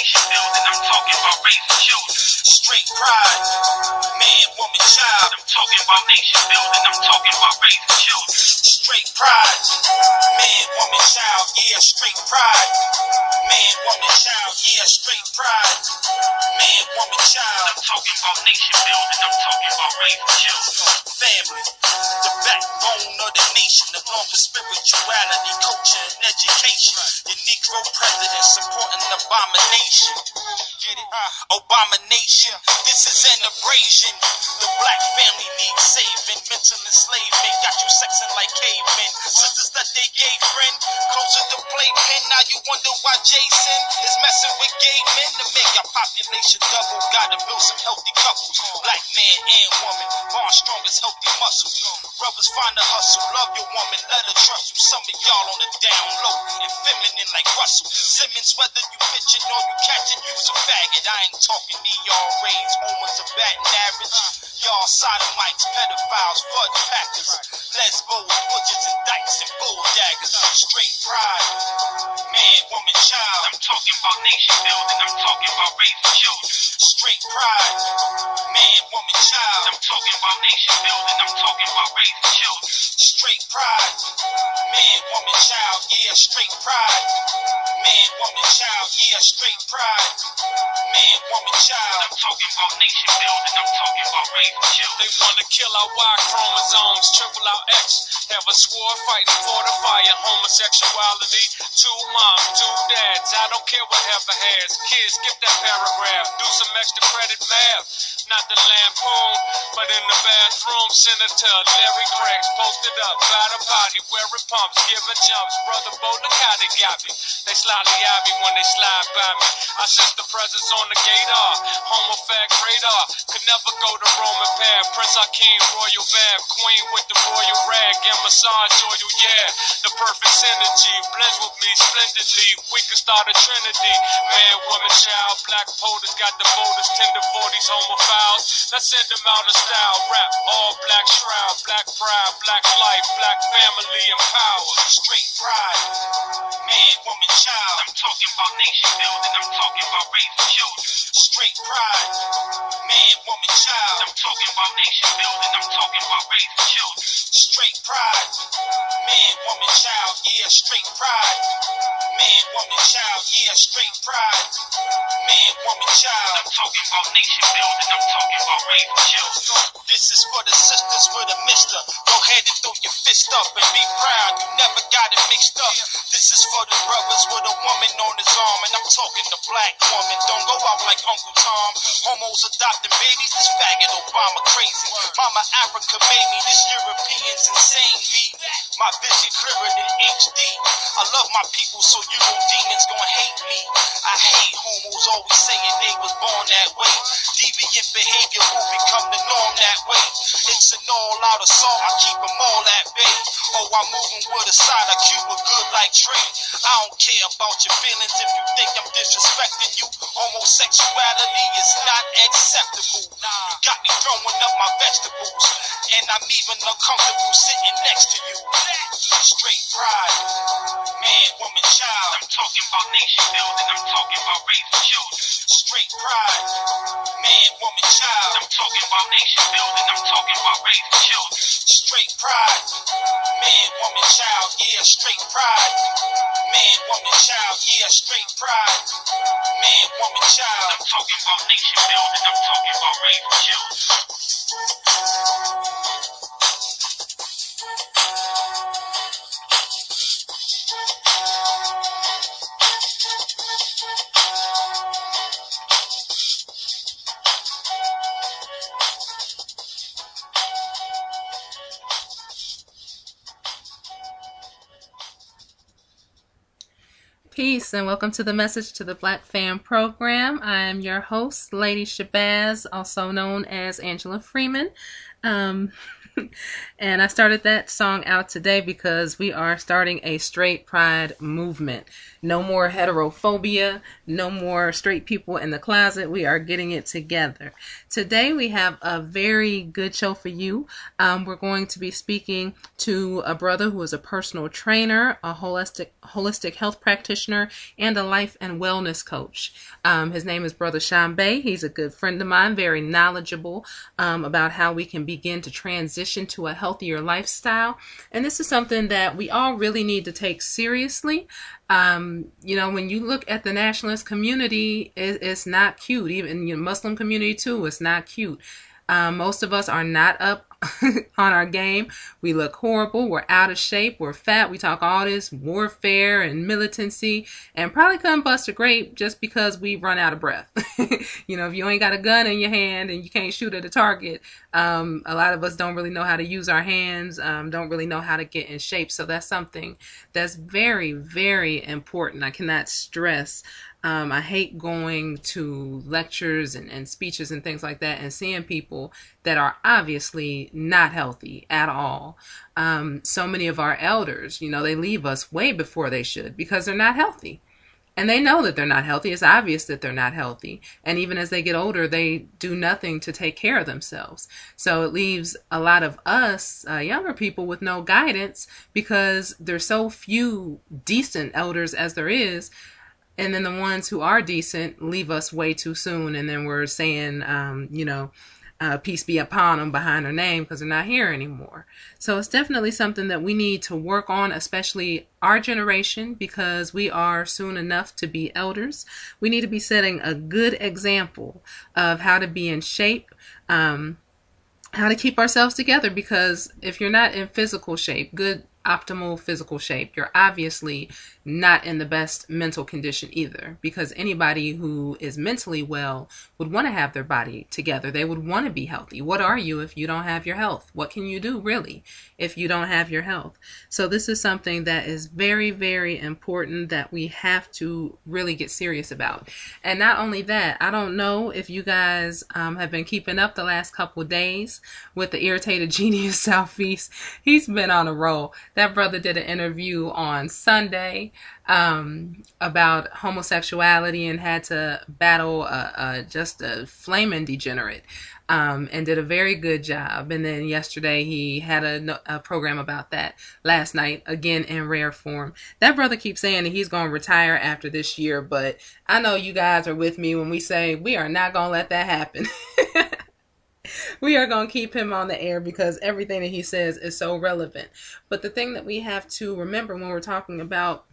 nation building. I'm talking about raising children. Straight pride, man, woman, child. I'm talking about nation building. I'm talking about raising children. Straight pride, man, woman, child. Yeah, straight pride. Man, woman, child. Yeah, straight pride. Man, woman, child. I'm talking about nation building. I'm talking about raising children. Family, the backbone of the nation, along with spirituality, culture, and education. The Negro president supporting abomination. Get it? Abomination. This is an abrasion. The black family needs saving. Mental enslavement got you sexing like cavemen. Sisters that they gave friend, closer to playpen. Now you wonder why Jason is messing with gay men to make our population double. Gotta build some healthy couples. Black man and woman, bond strong as healthy muscle. Brothers find a hustle. Love your woman, let her trust you. Some of y'all on the down low and feminine like Russell Simmons. Whether you pitching or you catching, you's a faggot. I ain't talking ERAs, homers are batting average. Y'all sodomites, pedophiles, fudge packers, lesbos, butchers and dykes and bull daggers. Straight pride, man, woman, child. I'm talking about nation building. I'm talking about raising children. Straight pride, man, woman, child. I'm talking about nation building. I'm talking about raising children. Straight pride, man, woman, child. Yeah, straight pride. Man, woman, child. Yeah, straight pride. Man, woman, child. I'm talking about nation building. I'm talking about raising children. They wanna kill our Y chromosomes, triple our X. Have a sword fighting for the fire. Homosexuality, 2 moms, 2 dads. I don't care what heaven has. Kids, skip that paragraph. Do some extra credit math. Not the lampoon, but in the bathroom, Senator Larry Craig's posted up by the body, wearing pumps, giving jumps. Brother Bonacotti got me. They slightly eye me when they slide by me. I sense the presence on the gator. Homophag radar. Could never go to Roman pad. Prince Hakeem, royal bab. Queen with the royal rag. And massage oil, yeah. The perfect synergy blends with me splendidly. We can start a trinity. Man, woman, child. Black POTUS got the boldest tender 40s homophiles. Let's send them out of style. Rap, all black shroud. Black pride, black life, black family and power. Straight pride, man, woman, child. I'm talking about nation building. I'm talking about raising children. Straight pride, man, woman, child. I'm talking about nation building. I'm talking about raising children. Straight pride, man, woman, child. Yeah, straight pride. Man, woman, child. Yeah, straight pride. Man, woman, child. I'm talking about nation building. I'm talking about raising children. This is for the sisters with a mister. Go ahead and throw your fist up and be proud. You never got it mixed up. This is for the brothers with a woman on his arm. And I'm talking the black woman. Don't go out like Uncle Tom. Homos adopting babies. This faggot Obama crazy. Mama Africa made me. This European's insane, B. My vision clearer than HD. I love my people, so you demons gonna hate me. I hate homos always saying they was born that way. Deviant behavior will become the norm that way. It's an all-out assault. I keep them all at bay. Oh, I'm moving with a side of Cuba good like Trey. I don't care about your feelings if you think I'm disrespecting you. Homosexuality is not acceptable. You got me throwing up my vegetables, and I'm even uncomfortable sitting next to you. Straight pride, man, woman, child. I'm talking about nation building. I'm talking about raising children. Straight pride, man, woman, child. I'm talking about nation building. I'm talking about raising children. Straight pride, man, woman, child. Yeah, straight pride. Man, woman, child. Yeah, straight pride. Man, woman, child. I'm talking about nation building. I'm talking about raising children. Peace and welcome to the Message to the Black Fam program. I am your host, Lady Shabazz, also known as Angela Freeman. And I started that song out today because we are starting a straight pride movement. No more heterophobia, no more straight people in the closet. We are getting it together. Today we have a very good show for you. We're going to be speaking to a brother who is a personal trainer, a holistic health practitioner, and a life and wellness coach. His name is Brother Shombay. He's a good friend of mine, very knowledgeable about how we can begin to transition to a healthier lifestyle. And this is something that we all really need to take seriously. When you look at the nationalist community, it's not cute. Even the Muslim community too, it's not cute. Most of us are not up on our game. We look horrible. We're out of shape. We're fat. We talk all this warfare and militancy and probably couldn't bust a grape just because we run out of breath. If you ain't got a gun in your hand and you can't shoot at a target, a lot of us don't really know how to use our hands, don't really know how to get in shape. So that's something that's very, very important. I cannot stress. I hate going to lectures and speeches and things like that and seeing people that are obviously not healthy at all. So many of our elders, they leave us way before they should because they're not healthy. And they know that they're not healthy. It's obvious that they're not healthy. And even as they get older, they do nothing to take care of themselves. So it leaves a lot of us younger people with no guidance because there's so few decent elders as there is. And then the ones who are decent leave us way too soon. And then we're saying, peace be upon them behind their name because they're not here anymore. So it's definitely something that we need to work on, especially our generation, because we are soon enough to be elders. We need to be setting a good example of how to be in shape, how to keep ourselves together, because if you're not in physical shape, good optimal physical shape, you're obviously not in the best mental condition either, because anybody who is mentally well would want to have their body together. They would want to be healthy. What are you if you don't have your health? What can you do really if you don't have your health? So this is something that is very, very important that we have to really get serious about. And not only that, I don't know if you guys have been keeping up the last couple of days with the irritated genius Southeast. He's been on a roll. That brother did an interview on Sunday about homosexuality and had to battle just a flaming degenerate, and did a very good job. And then yesterday he had a program about that. Last night, again in rare form. That brother keeps saying that he's going to retire after this year, but I know you guys are with me when we say we are not going to let that happen. We are going to keep him on the air because everything that he says is so relevant. But the thing that we have to remember when we're talking about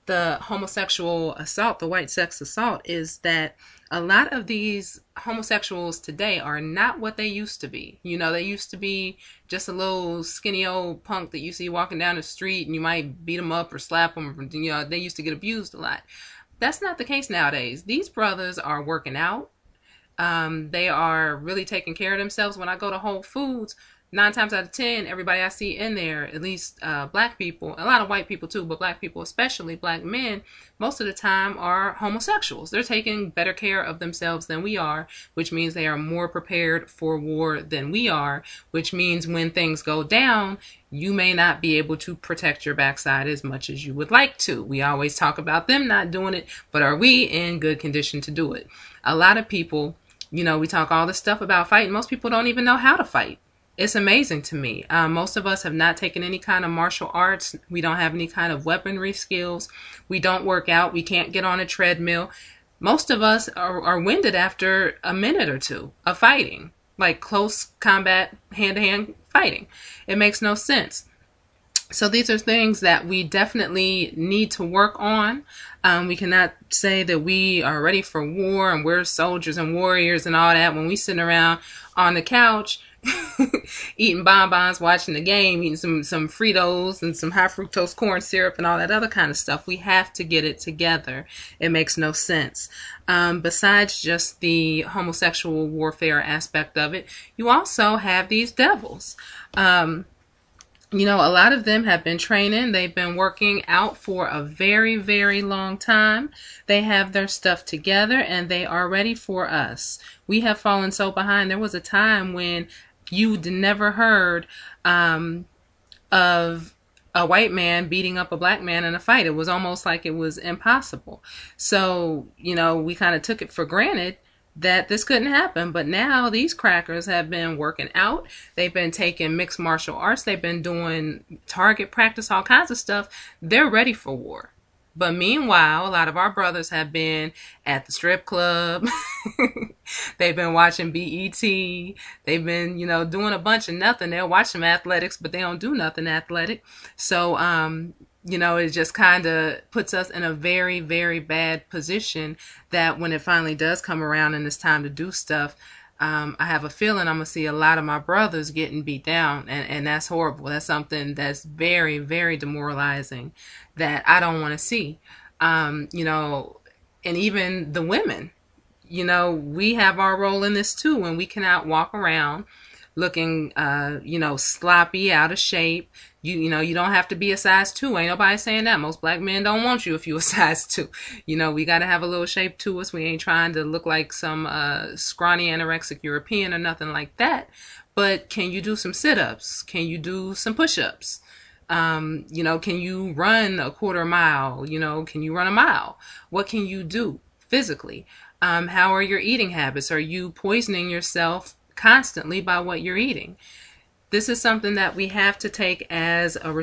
the homosexual assault, the white sex assault, is that a lot of these homosexuals today are not what they used to be. They used to be just a little skinny old punk that you see walking down the street and you might beat them up or slap them. They used to get abused a lot. That's not the case nowadays. These brothers are working out. They are really taking care of themselves. When I go to Whole Foods, 9 times out of 10, everybody I see in there, at least black people, a lot of white people too, but black people, especially black men, most of the time are homosexuals. They're taking better care of themselves than we are, which means they are more prepared for war than we are, which means when things go down, you may not be able to protect your backside as much as you would like to. We always talk about them not doing it, but are we in good condition to do it? A lot of people, we talk all this stuff about fighting. Most people don't even know how to fight. It's amazing to me. Most of us have not taken any kind of martial arts. We don't have any kind of weaponry skills. We don't work out. We can't get on a treadmill. Most of us are winded after a minute or two of fighting, like close combat, hand-to-hand fighting. It makes no sense. So these are things that we definitely need to work on. We cannot say that we are ready for war and we're soldiers and warriors and all that when we sitting around on the couch eating bonbons, watching the game, eating some Fritos and some high fructose corn syrup and all that other kind of stuff. We have to get it together. It makes no sense. Besides just the homosexual warfare aspect of it, you also have these devils. A lot of them have been training. They've been working out for a very, very long time. They have their stuff together and they are ready for us. We have fallen so behind. There was a time when You never heard of a white man beating up a black man in a fight. It was almost like it was impossible. So, we kind of took it for granted that this couldn't happen. But now these crackers have been working out. They've been taking mixed martial arts. They've been doing target practice, all kinds of stuff. They're ready for war. But meanwhile, a lot of our brothers have been at the strip club. They've been watching BET. They've been, doing a bunch of nothing. They'll watch some athletics, but they don't do nothing athletic. So, it just kind of puts us in a very, very bad position that when it finally does come around and it's time to do stuff, I have a feeling I'm going to see a lot of my brothers getting beat down, and that's horrible. That's something that's very, very demoralizing that I don't want to see. And even the women, we have our role in this too, and we cannot walk around looking, sloppy, out of shape. You don't have to be a size 2. Ain't nobody saying that. Most black men don't want you if you a size 2. We got to have a little shape to us. We ain't trying to look like some scrawny anorexic European or nothing like that. But can you do some sit-ups? Can you do some push-ups? Can you run a quarter mile? Can you run a mile? What can you do physically? How are your eating habits? Are you poisoning yourself constantly by what you're eating? This is something that we have to take as a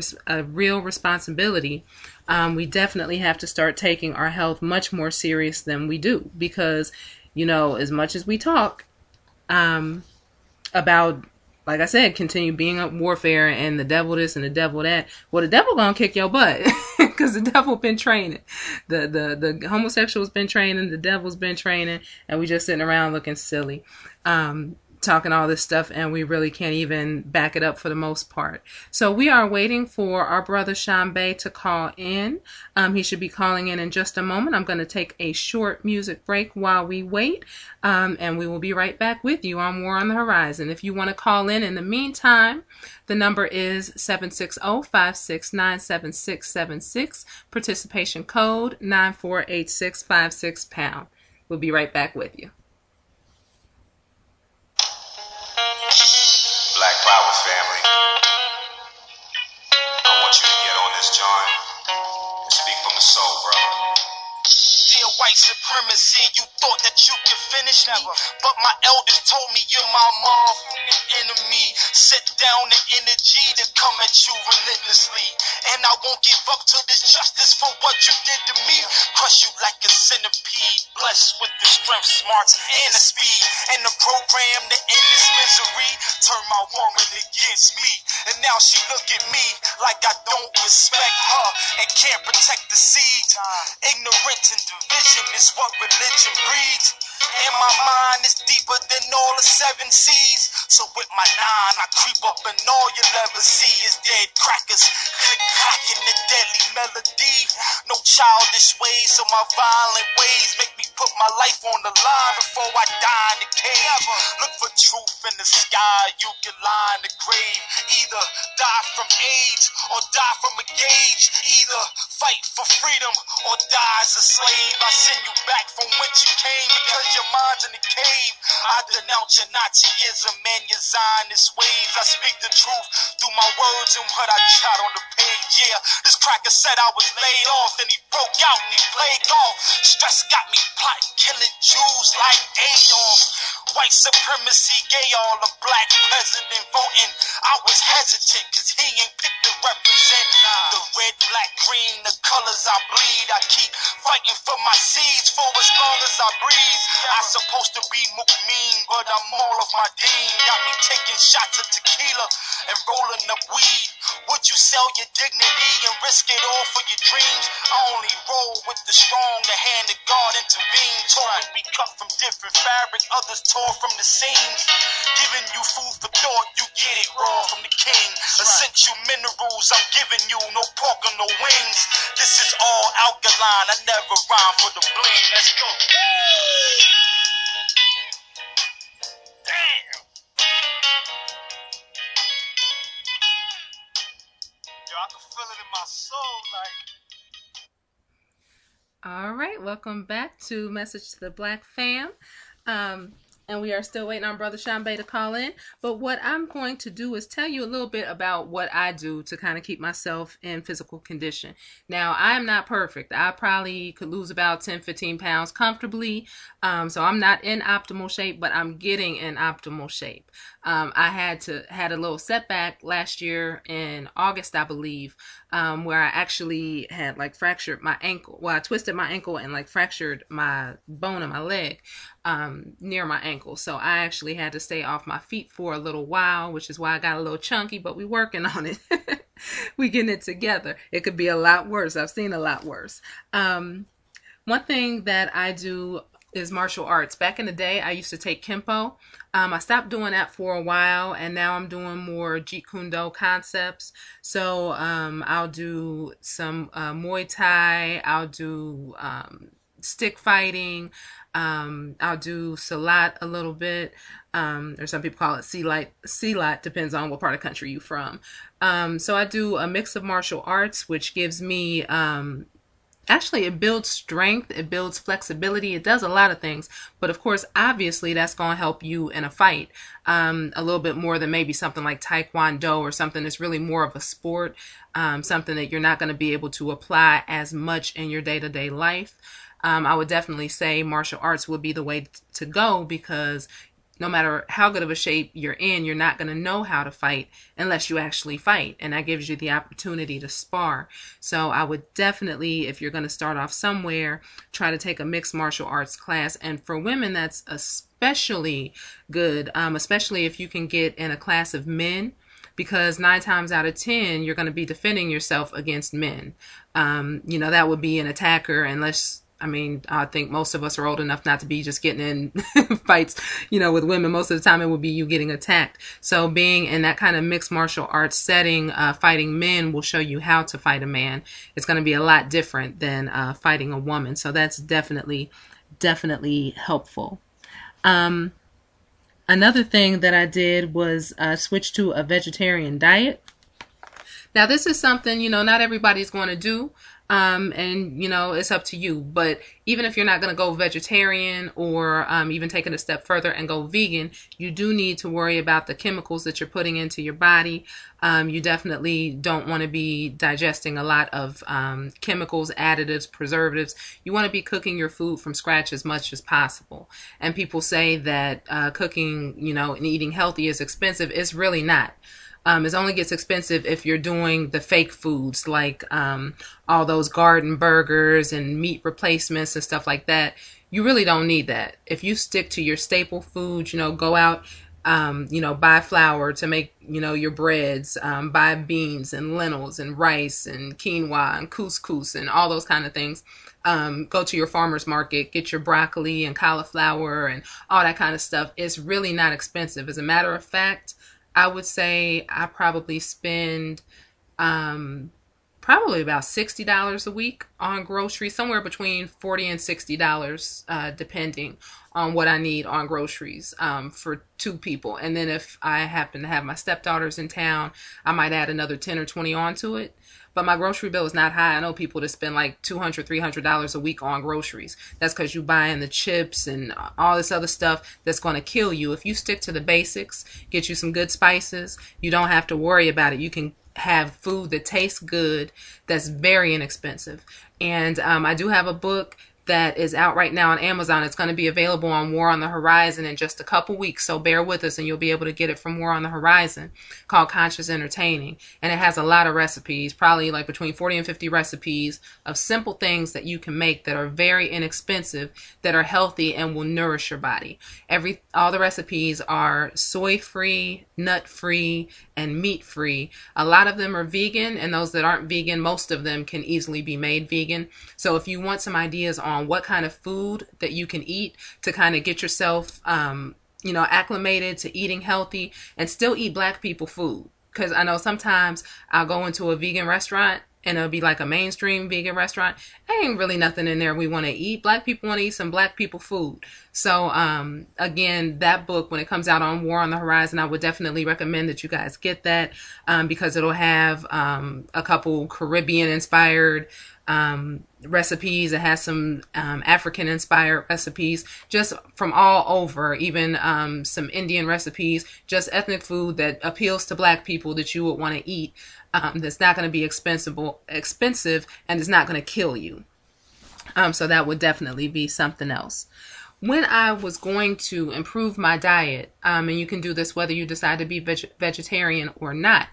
real responsibility. We definitely have to start taking our health much more serious than we do, because, as much as we talk about, like I said, continue being up warfare and the devil this and the devil that, well, the devil gonna kick your butt because the devil been training. The homosexual's been training, the devil's been training, and we just sitting around looking silly. Talking all this stuff, and we really can't even back it up for the most part. So we are waiting for our brother Shombay to call in. He should be calling in just a moment. I'm going to take a short music break while we wait, and we will be right back with you on War on the Horizon. If you want to call in the meantime, the number is 760-569-7676. Participation code 948656#. We'll be right back with you. Black Powers family, I want you to get on this joint and speak from the soul, brother. Dear white supremacy, you thought that you could finish me, but my elders told me you're my motherfucking enemy. Sit down in energy to come at you relentlessly, and I won't give up to this justice for what you did to me. Crush you like a centipede, blessed with the strength, smarts, and the speed, and the program to end this misery. Turn my woman against me, and now she look at me like I don't respect her and can't protect the seed. Ignorance and division is what religion breeds, and my mind is deeper than all the 7 seas. So with my 9, I creep up and all you'll ever see is dead crackers click-clacking the deadly melody. No childish ways, so my violent ways make me put my life on the line before I die in the cave. Look for truth in the sky, you can lie in the grave. Either die from AIDS or die from a gauge. Either fight for freedom or die as a slave. I send you back from whence you came because your mind's in the cave. I denounce your Nazism and your Zionist ways. I speak the truth through my words and what I jot on the page. Yeah, this cracker said I was laid off, then he broke out and he played golf. Stress got me plotting, killing Jews like Adolf. White supremacy, gay all a black president voting. I was hesitant cause he ain't picked to represent the red, black, green, the colors I bleed. I keep fighting for my seeds for as long as I breathe. I'm supposed to be mean, but I'm all of my dean. Got me taking shots of tequila and rolling up weed. Would you sell your dignity and risk it all for your dreams? I only roll with the strong, the hand of God intervened. Told me we cut from different fabric, others tore from the seams. Giving you food for thought, you get it raw from the king. Essential minerals I'm giving you, no pork or no wings. This is all alkaline, I never rhyme for the bling. Let's go. Damn. Yo, I can feel it in my soul, like. All right, welcome back to Message to the Black Fam. And we are still waiting on Brother Shombay to call in. But what I'm going to do is tell you a little bit about what I do to kind of keep myself in physical condition. Now, I am not perfect. I probably could lose about 10, 15 pounds comfortably. So I'm not in optimal shape, but I'm getting in optimal shape. I had a little setback last year in August, I believe, where I actually had like fractured my ankle. Well, I twisted my ankle and like fractured my bone in my leg near my ankle. So I actually had to stay off my feet for a little while, which is why I got a little chunky, but we working on it. We getting it together. It could be a lot worse. I've seen a lot worse. One thing that I do is martial arts. Back in the day, I used to take Kempo. I stopped doing that for a while, and now I'm doing more Jeet Kune Do concepts. So I'll do some Muay Thai. I'll do stick fighting. I'll do Salat a little bit. Or some people call it Silat, depends on what part of the country you're from. So I do a mix of martial arts, which gives me actually, it builds strength, it builds flexibility, it does a lot of things. But of course, obviously, that's going to help you in a fight a little bit more than maybe something like Taekwondo or something that's really more of a sport, something that you're not going to be able to apply as much in your day-to-day life. I would definitely say martial arts would be the way to go, because no matter how good of a shape you're in, you're not going to know how to fight unless you actually fight. And that gives you the opportunity to spar. So I would definitely, if you're going to start off somewhere, try to take a mixed martial arts class. And for women, that's especially good, especially if you can get in a class of men, because 9 times out of 10, you're going to be defending yourself against men. That would be an attacker, unless... I think most of us are old enough not to be just getting in fights, with women. Most of the time it would be you getting attacked. So being in that kind of mixed martial arts setting, fighting men will show you how to fight a man. It's going to be a lot different than fighting a woman. So that's definitely helpful. Another thing that I did was switch to a vegetarian diet. Now, this is something, not everybody's going to do. It's up to you. But even if you're not going to go vegetarian or even take it a step further and go vegan, you do need to worry about the chemicals that you're putting into your body. You definitely don't want to be digesting a lot of chemicals, additives, preservatives. You want to be cooking your food from scratch as much as possible. And people say that cooking, and eating healthy is expensive. It's really not. It only gets expensive if you're doing the fake foods, like all those garden burgers and meat replacements and stuff like that. You really don't need that. If you stick to your staple foods, go out, buy flour to make, your breads, buy beans and lentils and rice and quinoa and couscous and all those kind of things. Go to your farmer's market, get your broccoli and cauliflower and all that kind of stuff. It's really not expensive. As a matter of fact, I would say I probably spend probably about $60 a week on groceries, somewhere between $40 and $60, depending on what I need on groceries for 2 people. And then if I happen to have my stepdaughters in town, I might add another 10 or 20 onto it. But my grocery bill is not high. I know people that spend like $200, $300 a week on groceries. That's because you're buying the chips and all this other stuff that's going to kill you. If you stick to the basics, get you some good spices, you don't have to worry about it. You can have food that tastes good, that's very inexpensive. And I do have a book that is out right now on Amazon. It's going to be available on War on the Horizon in just a couple weeks, so bear with us and you'll be able to get it from War on the Horizon, called Conscious Entertaining. And it has a lot of recipes, probably like between 40 and 50 recipes of simple things that you can make that are very inexpensive, that are healthy and will nourish your body. All the recipes are soy-free, nut-free, and meat-free. A lot of them are vegan, and those that aren't vegan, most of them can easily be made vegan. So if you want some ideas on what kind of food that you can eat to kind of get yourself, acclimated to eating healthy and still eat Black people food. Because I know sometimes I'll go into a vegan restaurant and it'll be like a mainstream vegan restaurant. Ain't really nothing in there we want to eat. Black people want to eat some Black people food. So, again, that book, when it comes out on War on the Horizon, I would definitely recommend that you guys get that, because it'll have a couple Caribbean-inspired recipes. It has some African-inspired recipes, just from all over, even some Indian recipes, just ethnic food that appeals to Black people that you would want to eat, that's not going to be expensive, and is not going to kill you. So that would definitely be something else. When I was going to improve my diet, and you can do this whether you decide to be vegetarian or not,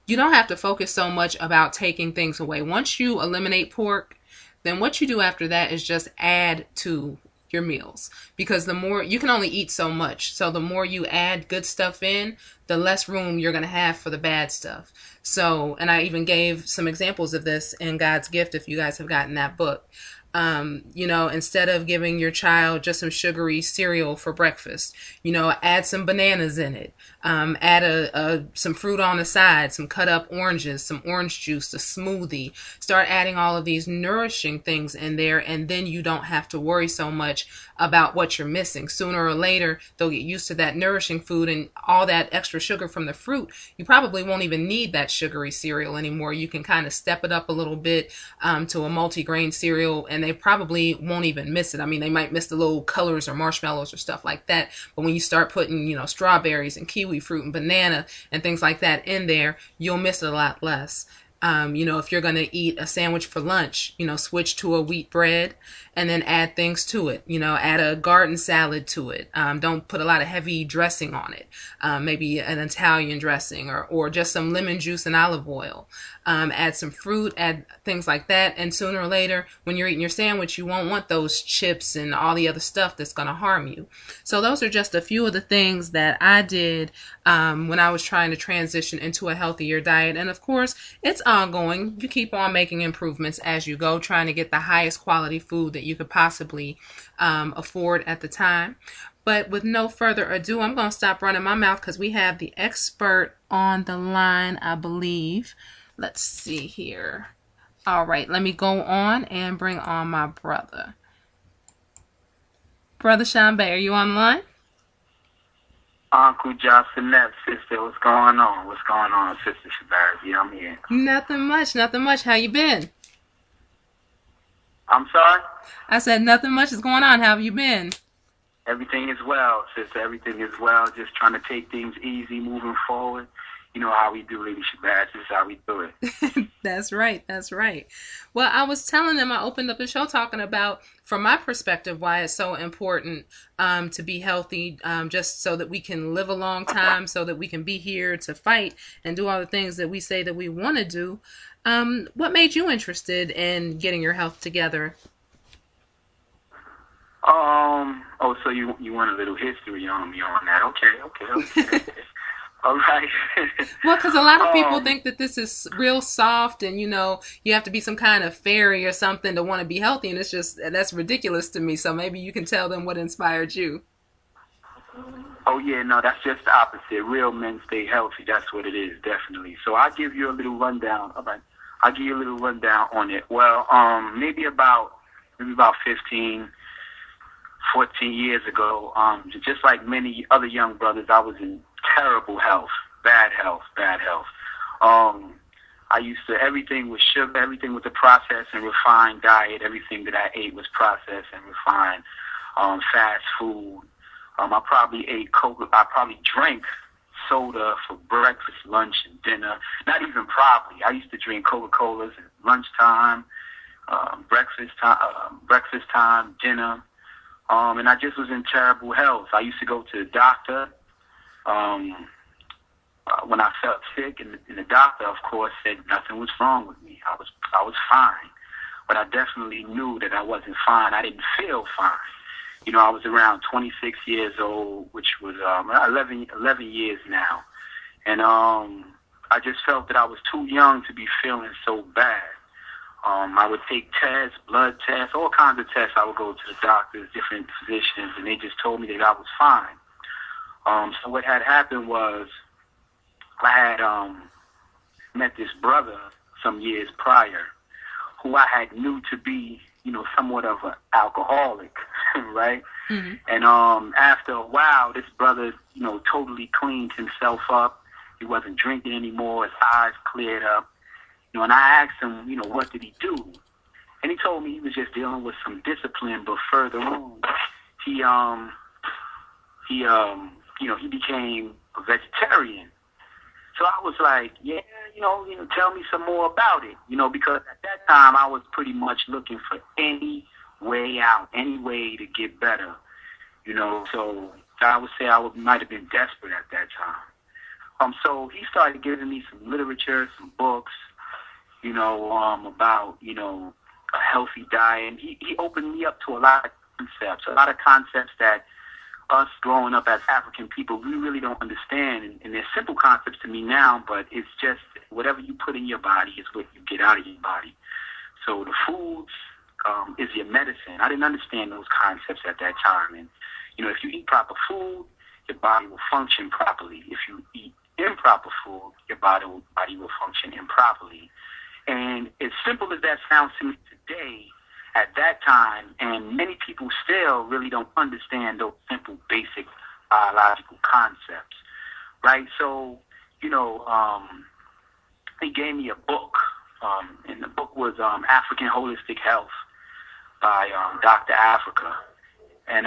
you don't have to focus so much about taking things away. Once you eliminate pork, then what you do after that is just add to your meals, because the more you can only eat so much. So the more you add good stuff in, the less room you're going to have for the bad stuff. So, and I even gave some examples of this in God's Gift, if you guys have gotten that book. Instead of giving your child just some sugary cereal for breakfast, add some bananas in it. Add some fruit on the side, some cut up oranges, some orange juice, a smoothie. Start adding all of these nourishing things in there, and then you don't have to worry so much about what you're missing. Sooner or later, they'll get used to that nourishing food, and all that extra sugar from the fruit, you probably won't even need that sugary cereal anymore. You can kind of step it up a little bit to a multi-grain cereal, and they probably won't even miss it. I mean, they might miss the little colors or marshmallows or stuff like that, but when you start putting, strawberries and kiwi fruit and banana and things like that in there, you'll miss it a lot less. If you're going to eat a sandwich for lunch, switch to a wheat bread and then add things to it. Add a garden salad to it. Don't put a lot of heavy dressing on it. Maybe an Italian dressing or just some lemon juice and olive oil. Add some fruit, add things like that. And sooner or later, when you're eating your sandwich, you won't want those chips and all the other stuff that's going to harm you. So those are just a few of the things that I did when I was trying to transition into a healthier diet. And of course, it's ongoing. You keep on making improvements as you go, trying to get the highest quality food that you could possibly afford at the time. But with no further ado, I'm going to stop running my mouth because we have the expert on the line, I believe. Let's see here. All right, let me go on and bring on my brother. Brother Shombay, are you on the line? Uncle Jocelyn, sister, what's going on? What's going on, Sister Shabazz? Yeah, I'm here. Nothing much. How you been? I'm sorry? I said nothing much is going on. How have you been? Everything is well, sister. Everything is well. Just trying to take things easy, moving forward. You know how we do, Lady Shabazz. This is how we do it. That's right. Well, I was telling them, I opened up the show talking about, from my perspective, why it's so important to be healthy, just so that we can live a long time, so that we can be here to fight and do all the things that we say that we want to do. What made you interested in getting your health together? So you want a little history on me on that? Okay. All right. Well, because a lot of people think that this is real soft and, you have to be some kind of fairy or something to want to be healthy. And that's ridiculous to me. So maybe you can tell them what inspired you. Oh, yeah, no, that's just the opposite. Real men stay healthy. That's what it is, definitely. So I'll give you a little rundown. All right. I'll give you a little rundown on it. Well, maybe about 15, 14 years ago, just like many other young brothers, I was in terrible health, bad health. Everything was sugar, everything was a processed and refined diet. Everything that I ate was processed and refined, fast food. I probably ate Coke. I probably drank soda for breakfast, lunch, and dinner. Not even probably. I used to drink Coca-Colas at lunchtime, breakfast time, dinner. And I just was in terrible health. I used to go to the doctor when I felt sick, and the doctor, of course, said nothing was wrong with me. I was fine, but I definitely knew that I wasn't fine. I didn't feel fine. I was around 26 years old, which was 11 years now, and I just felt that I was too young to be feeling so bad. I would take tests, blood tests, all kinds of tests. I would go to the doctors, different physicians, and they just told me that I was fine. So what had happened was I had met this brother some years prior who I had knew to be, somewhat of an alcoholic, right? Mm-hmm. And after a while, this brother, totally cleaned himself up. He wasn't drinking anymore. His eyes cleared up. And I asked him, what did he do? And he told me he was just dealing with some discipline, but further on, he he became a vegetarian. So I was like, yeah, tell me some more about it, because at that time I was pretty much looking for any way out, any way to get better, So I would say might have been desperate at that time. So he started giving me some literature, some books, about, a healthy diet. And he opened me up to a lot of concepts that us growing up as African people, we really don't understand. And they're simple concepts to me now, but it's just whatever you put in your body is what you get out of your body. So the foods is your medicine. I didn't understand those concepts at that time. And, if you eat proper food, your body will function properly. If you eat improper food, your body will function improperly. And as simple as that sounds to me today, at that time, and many people still really don't understand those simple, basic biological concepts, right? So, he gave me a book, and the book was African Holistic Health by Dr. Africa. And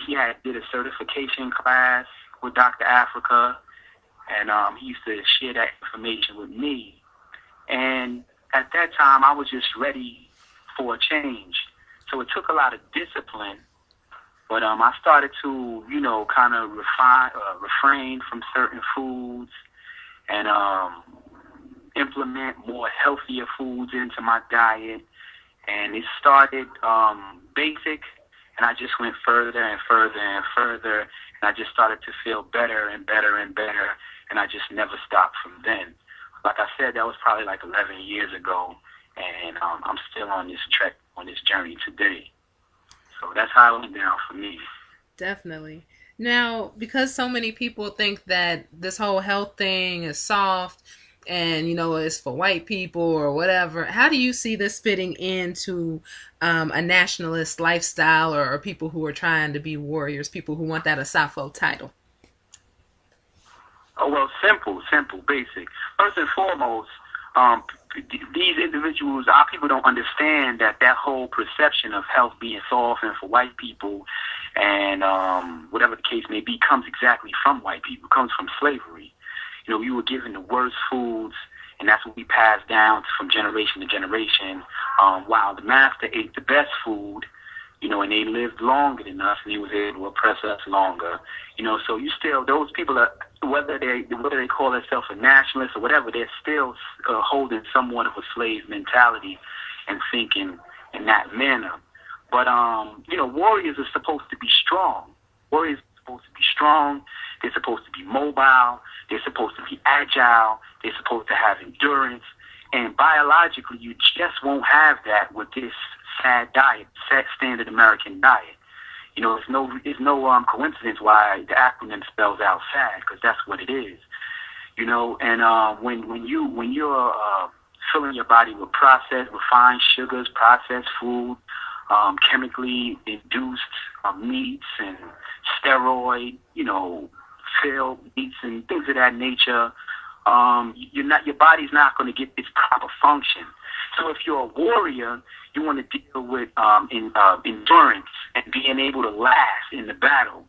he did a certification class with Dr. Africa, and he used to share that information with me. And at that time, I was just ready for a change. So it took a lot of discipline, but I started to, kind of refrain from certain foods and implement more healthier foods into my diet. And it started basic, and I just went further and further and further, and I just started to feel better and better and better, and I just never stopped from then. Like I said, that was probably like 11 years ago, and I'm still on this trek, on this journey today. So that's how it went down for me. Definitely. Now, because so many people think that this whole health thing is soft and, it's for white people or whatever, how do you see this fitting into a nationalist lifestyle or people who are trying to be warriors, people who want that Asafo title? Oh, well, simple, basic. First and foremost, these individuals, our people don't understand that whole perception of health being soft and for white people and whatever the case may be comes exactly from white people, comes from slavery. We were given the worst foods, and that's what we passed down from generation to generation, while the master ate the best food, and they lived longer than us, and he was able to oppress us longer. So you still, those people are, whether they call themselves a nationalist or whatever, they're still holding somewhat of a slave mentality and thinking in that manner. But, warriors are supposed to be strong. Warriors are supposed to be strong. They're supposed to be mobile. They're supposed to be agile. They're supposed to have endurance. And biologically, you just won't have that with this sad diet, sad standard American diet. It's no coincidence why the acronym spells out SAD, because that's what it is. And when you're filling your body with refined sugars, processed food, chemically induced meats and steroid, filled meats and things of that nature, your body's not going to get its proper function. So if you're a warrior, you want to deal with endurance and being able to last in the battle.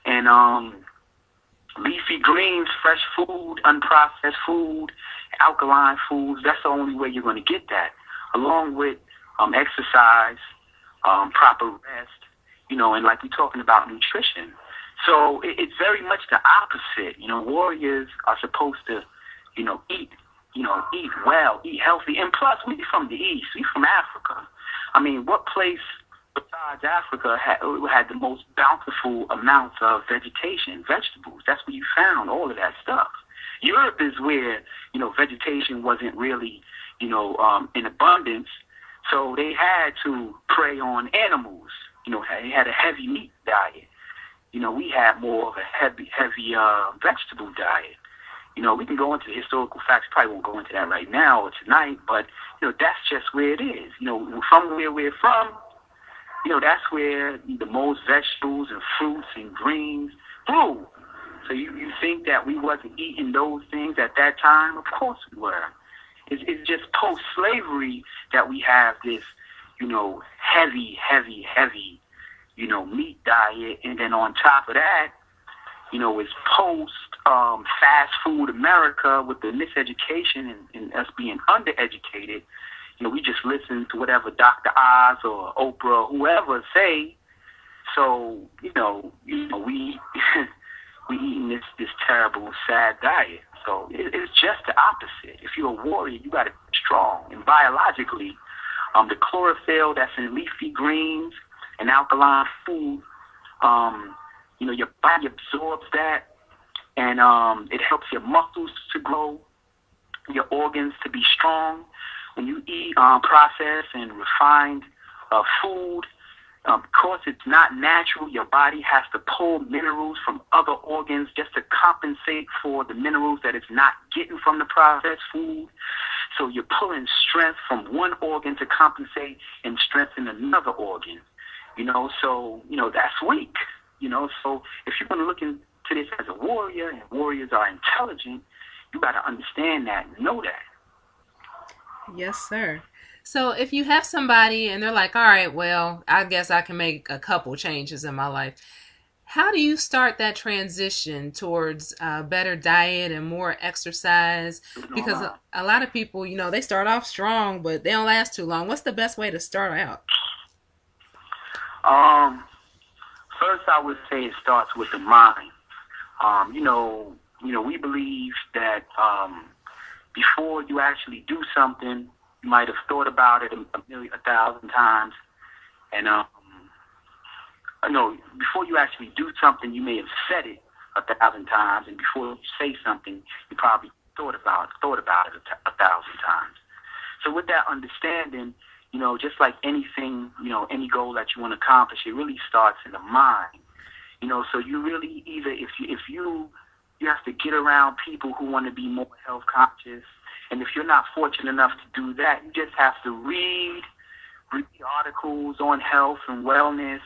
And leafy greens, fresh food, unprocessed food, alkaline foods, that's the only way you're going to get that, along with exercise, proper rest, and like we're talking about nutrition. So it's very much the opposite. Warriors are supposed to, eat well, eat healthy. And plus, we're from the East. We're from Africa. I mean, what place besides Africa had the most bountiful amounts of vegetation, vegetables? That's where you found all of that stuff. Europe is where, vegetation wasn't really, in abundance. So they had to prey on animals. They had a heavy meat diet. We had more of a heavy vegetable diet. We can go into the historical facts. Probably won't go into that right now or tonight, but, that's just where it is. From where we're from, that's where the most vegetables and fruits and greens grew. So you think that we wasn't eating those things at that time? Of course we were. It's just post-slavery that we have this, heavy, meat diet. And then on top of that, it's post fast food America with the miseducation and us being undereducated. We just listen to whatever Dr. Oz or Oprah or whoever say. So, we we eating this terrible, sad diet. So it's just the opposite. If you're a warrior, you got to be strong. And biologically, the chlorophyll that's in leafy greens and alkaline food, your body absorbs that, and it helps your muscles to grow, your organs to be strong. When you eat processed and refined food, because it's not natural, your body has to pull minerals from other organs just to compensate for the minerals that it's not getting from the processed food. So you're pulling strength from one organ to compensate and strengthen another organ. So that's weak. So if you're going to look into this as a warrior, and warriors are intelligent, you got to understand that and know that. Yes, sir. So if you have somebody and they're like, all right, well, I guess I can make a couple changes in my life. How do you start that transition towards a better diet and more exercise? Because a lot of people, they start off strong, but they don't last too long. What's the best way to start out? First, I would say it starts with the mind. We believe that before you actually do something, you might have thought about it 1,000 times, and before you actually do something, you may have said it 1,000 times, and before you say something, you probably thought about it 1,000 times. So with that understanding, just like anything, any goal that you want to accomplish, it really starts in the mind. So you really either if you have to get around people who want to be more health conscious. And if you're not fortunate enough to do that, you just have to read articles on health and wellness.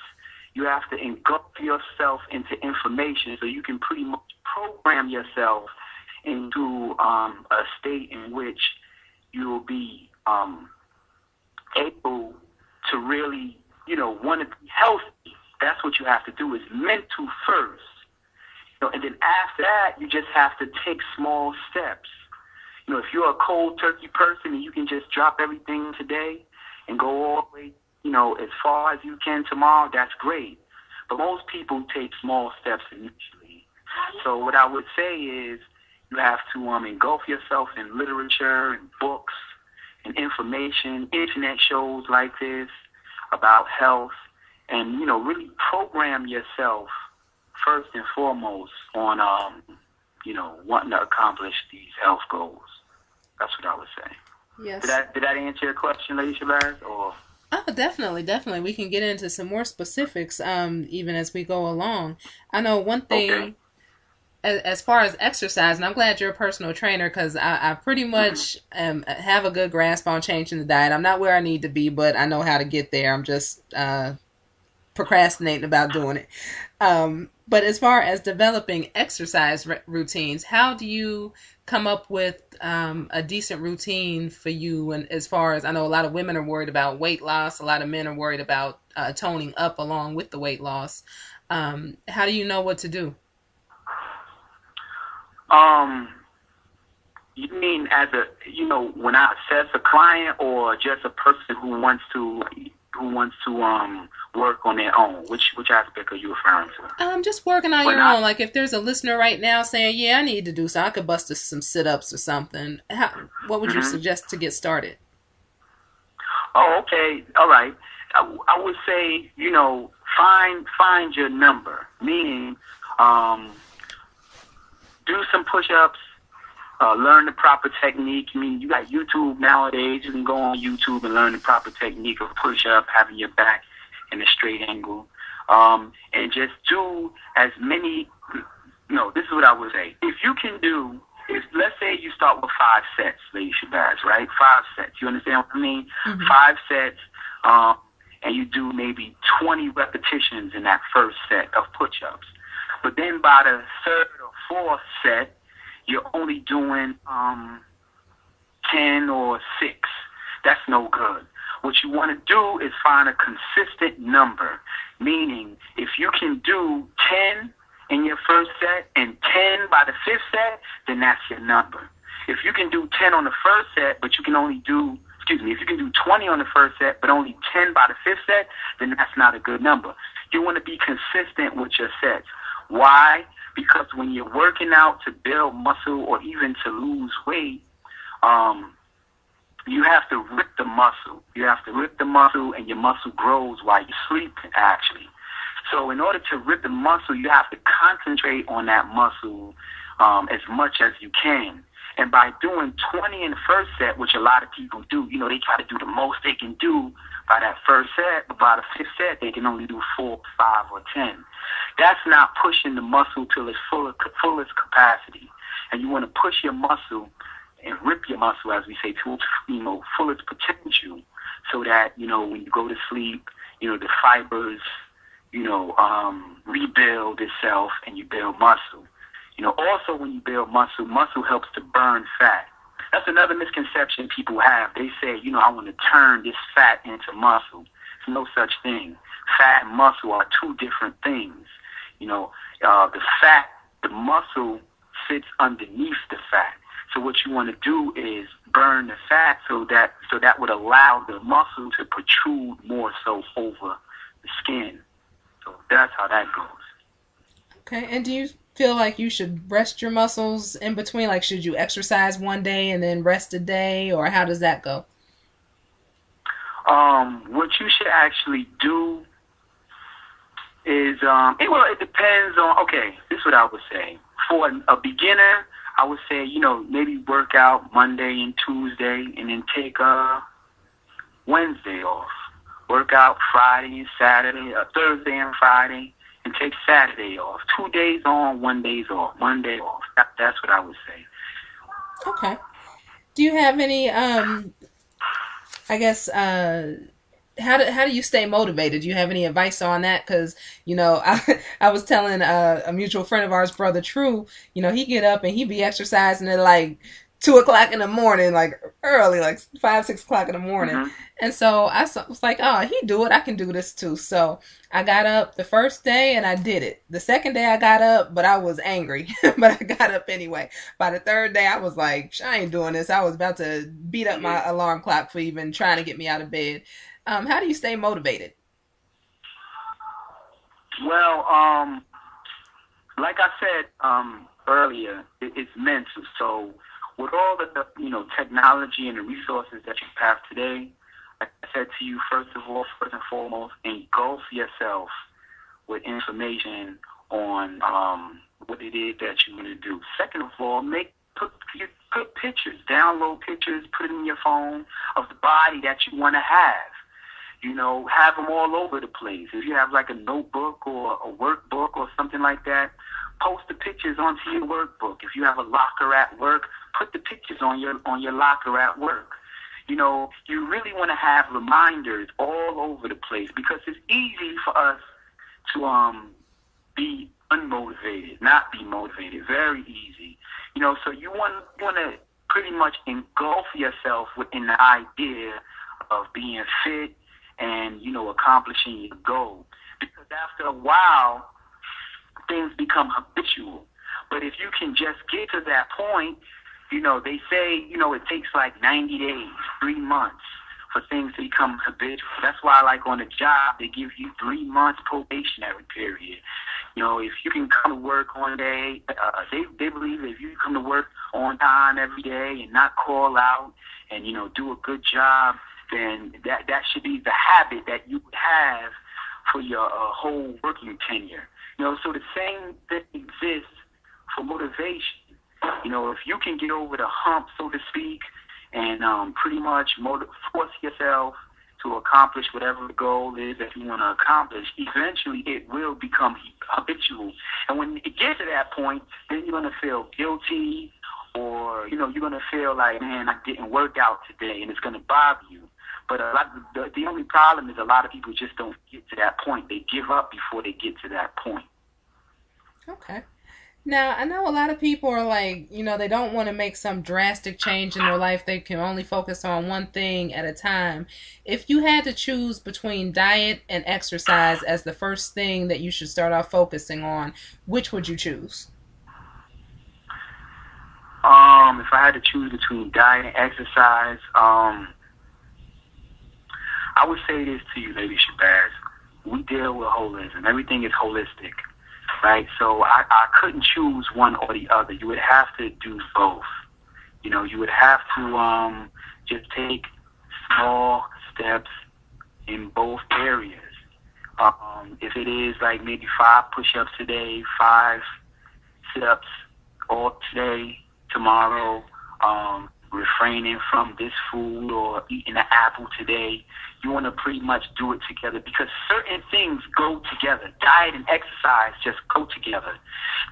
You have to engulf yourself into information so you can pretty much program yourself into a state in which you will be able to really, want to be healthy. That's what you have to do, is mental first. And then after that, you just have to take small steps. If you're a cold turkey person and you can just drop everything today and go all the way, as far as you can tomorrow, that's great. But most people take small steps initially. So what I would say is you have to engulf yourself in literature and books and information, internet shows like this about health, and, really program yourself first and foremost on, wanting to accomplish these health goals. That's what I would say. Yes. Did that answer your question, Lady Shabazz? Or? Oh, definitely. We can get into some more specifics even as we go along. I know one thing, as far as exercise, and I'm glad you're a personal trainer because I pretty much have a good grasp on changing the diet. I'm not where I need to be, but I know how to get there. I'm just procrastinating about doing it. But as far as developing exercise routines, how do you come up with a decent routine for you? And as far as I know, a lot of women are worried about weight loss. A lot of men are worried about toning up along with the weight loss. How do you know what to do? You mean as when I assess a client, or just a person who wants to work on their own? Which aspect are you referring to? Just working on your own. Like if there's a listener right now saying, yeah, I need to do something, I could bust some sit-ups or something. What would you suggest to get started? Oh, okay. All right. I would say, find your number, meaning do some push-ups, learn the proper technique. I mean, you got YouTube nowadays. You can go on YouTube and learn the proper technique of push-up, having your back in a straight angle. And just do as many, this is what I would say. If you can do, let's say you start with 5 sets, Lady Shabazz, right? 5 sets. You understand what I mean? Mm-hmm. 5 sets, and you do maybe 20 repetitions in that first set of push-ups. But then by the 3rd or 4th set, you're only doing 10 or 6. That's no good. What you want to do is find a consistent number, meaning if you can do 10 in your first set and 10 by the fifth set, then that's your number. If you can do 10 on the first set, but you can only do, if you can do 20 on the first set, but only 10 by the fifth set, then that's not a good number. You want to be consistent with your sets. Why? Because when you're working out to build muscle or even to lose weight, you have to rip the muscle. You have to rip the muscle, and your muscle grows while you're sleeping, actually. So in order to rip the muscle, you have to concentrate on that muscle as much as you can. And by doing 20 in the first set, which a lot of people do, they try to do the most they can do by that first set, but by the fifth set, they can only do 4, 5, or 10. That's not pushing the muscle to its fullest capacity. And you want to push your muscle and rip your muscle, as we say, to its fullest potential, so that, when you go to sleep, the fibers, rebuild itself and you build muscle. Also when you build muscle helps to burn fat. That's another misconception people have. They say, I want to turn this fat into muscle. There's no such thing. Fat and muscle are two different things. The muscle sits underneath the fat. So what you want to do is burn the fat so that would allow the muscle to protrude more so over the skin. So that's how that goes. Okay, and do you feel like you should rest your muscles in between? Like, should you exercise one day and then rest a day, or how does that go? What you should actually do is, it depends on, okay, this is what I would say. For a beginner, I would say, maybe work out Monday and Tuesday and then take Wednesday off. Work out Friday and Saturday, Thursday and Friday, and take Saturday off. 2 days on, 1 day off. 1 day off. That's what I would say. Okay. Do you have any, how do you stay motivated? Do you have any advice on that? Because, I was telling a mutual friend of ours, Brother True, he get up and he be exercising at like 2 o'clock in the morning, like early, like 5, 6 o'clock in the morning. Mm-hmm. And so I was like, oh, he do it, I can do this too. So I got up the first day and I did it. The second day I got up, but I was angry, but I got up anyway. By the third day, I was like, I ain't doing this. I was about to beat up my alarm clock for even trying to get me out of bed. How do you stay motivated? Well, like I said earlier, it's mental. So with all the technology and the resources that you have today, like I said to you, first and foremost, engulf yourself with information on what it is that you want to do. Second of all, put pictures, download pictures, put it in your phone of the body that you want to have. Have them all over the place. If you have like a notebook or a workbook or something like that, post the pictures onto your workbook. If you have a locker at work, put the pictures on your locker at work. You really want to have reminders all over the place, because it's easy for us to be unmotivated, not be motivated. Very easy. So you want to pretty much engulf yourself within the idea of being fit and, accomplishing your goal. Because after a while, things become habitual. But if you can just get to that point, they say, it takes like 90 days, 3 months for things to become habitual. That's why, like on a job, they give you 3 months probationary period. If you can come to work one day, they believe if you come to work on time every day and not call out and, do a good job, then that should be the habit that you would have for your whole working tenure. So the same thing exists for motivation. If you can get over the hump, so to speak, and pretty much force yourself to accomplish whatever the goal is that you want to accomplish, eventually it will become habitual. And when it gets to that point, then you're going to feel guilty, or, you're going to feel like, man, I didn't work out today, and it's going to bother you. But the only problem is a lot of people just don't get to that point. They give up before they get to that point. Okay. Now, I know a lot of people are like, they don't want to make some drastic change in their life. They can only focus on one thing at a time. If you had to choose between diet and exercise as the first thing that you should start off focusing on, which would you choose? If I had to choose between diet and exercise, I would say this to you, Lady Shabazz. We deal with holism. Everything is holistic, right? So I couldn't choose one or the other. You would have to do both. You would have to just take small steps in both areas. If it is like maybe 5 push-ups today, 5 sit-ups all today, tomorrow, refraining from this food or eating an apple today, you want to pretty much do it together because certain things go together. Diet and exercise just go together.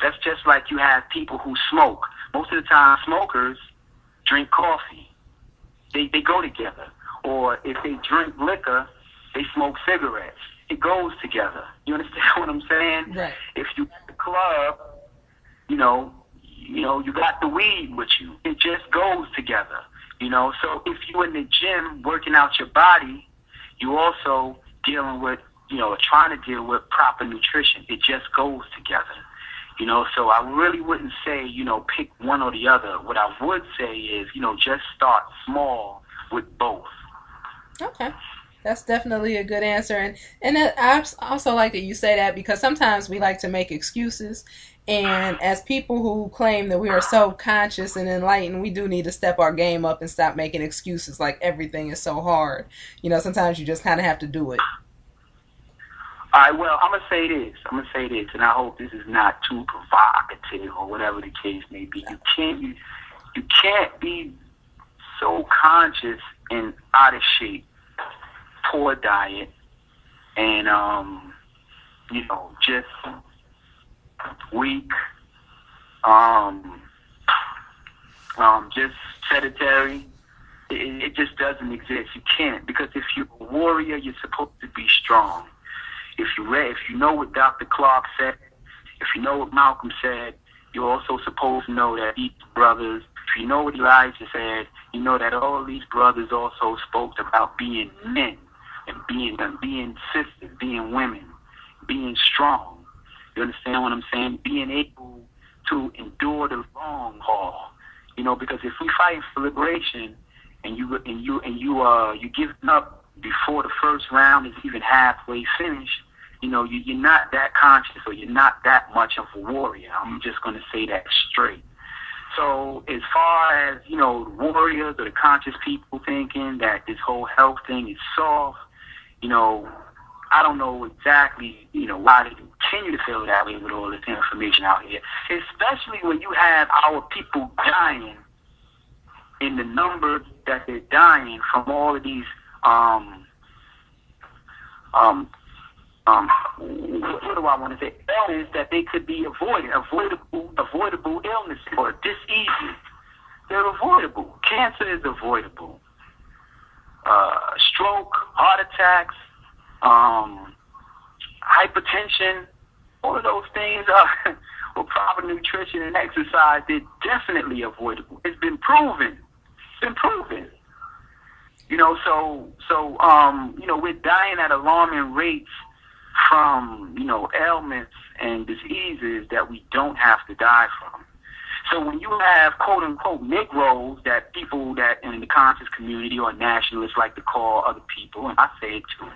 That's just like you have people who smoke. Most of the time, smokers drink coffee. They go together. Or if they drink liquor, they smoke cigarettes. It goes together. You understand what I'm saying? Right. If you at the club, you got the weed with you. It just goes together. So if you're in the gym working out your body, you also dealing with, trying to deal with proper nutrition. It just goes together. So I really wouldn't say, pick one or the other. What I would say is, just start small with both. Okay. That's definitely a good answer. And I also like that you say that because sometimes we like to make excuses. And as people who claim that we are so conscious and enlightened, we do need to step our game up and stop making excuses like everything is so hard. Sometimes you just kind of have to do it. All right, well, I'm going to say this, and I hope this is not too provocative or whatever the case may be. You can't be so conscious and out of shape, poor diet, and, just weak, just sedentary. It just doesn't exist. You can't, because if you're a warrior, you're supposed to be strong. If you know what Dr. Clark said, if you know what Malcolm said, you're also supposed to know that these brothers, if you know what Elijah said, you know that all these brothers also spoke about being men and being sisters, being women, being strong. You understand what I'm saying? Being able to endure the long haul. Because if we fight for liberation and you giving up before the first round is even halfway finished, you're not that conscious or you're not that much of a warrior. I'm just going to say that straight. So as far as, the warriors or the conscious people thinking that this whole health thing is soft, I don't know exactly, why they continue to feel that way with all this information out here, especially when you have our people dying in the numbers that they're dying from all of these, what do I want to say? Illness that they could be avoidable illnesses or diseases. They're avoidable. Cancer is avoidable. Stroke, heart attacks, hypertension, all of those things are with proper nutrition and exercise, they're definitely avoidable. It's been proven. We're dying at alarming rates from, ailments and diseases that we don't have to die from. So when you have quote unquote Negroes, that people that in the conscious community or nationalists like to call other people, and I say it too,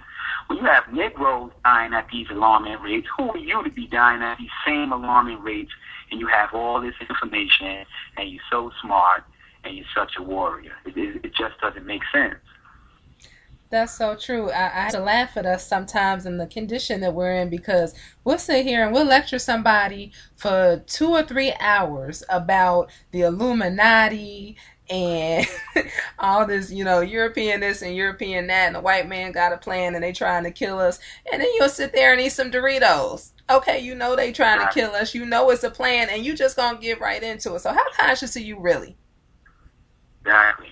when you have Negroes dying at these alarming rates, who are you to be dying at these same alarming rates, and you have all this information, and you're so smart, and you're such a warrior? It just doesn't make sense. That's so true. I have to laugh at us sometimes in the condition that we're in because we'll sit here and we'll lecture somebody for 2 or 3 hours about the Illuminati and all this, European this and European that, and the white man got a plan and they trying to kill us. And then you'll sit there and eat some Doritos. Okay, they trying to kill us. It's a plan and you just gonna get right into it. So how conscious are you really? Exactly.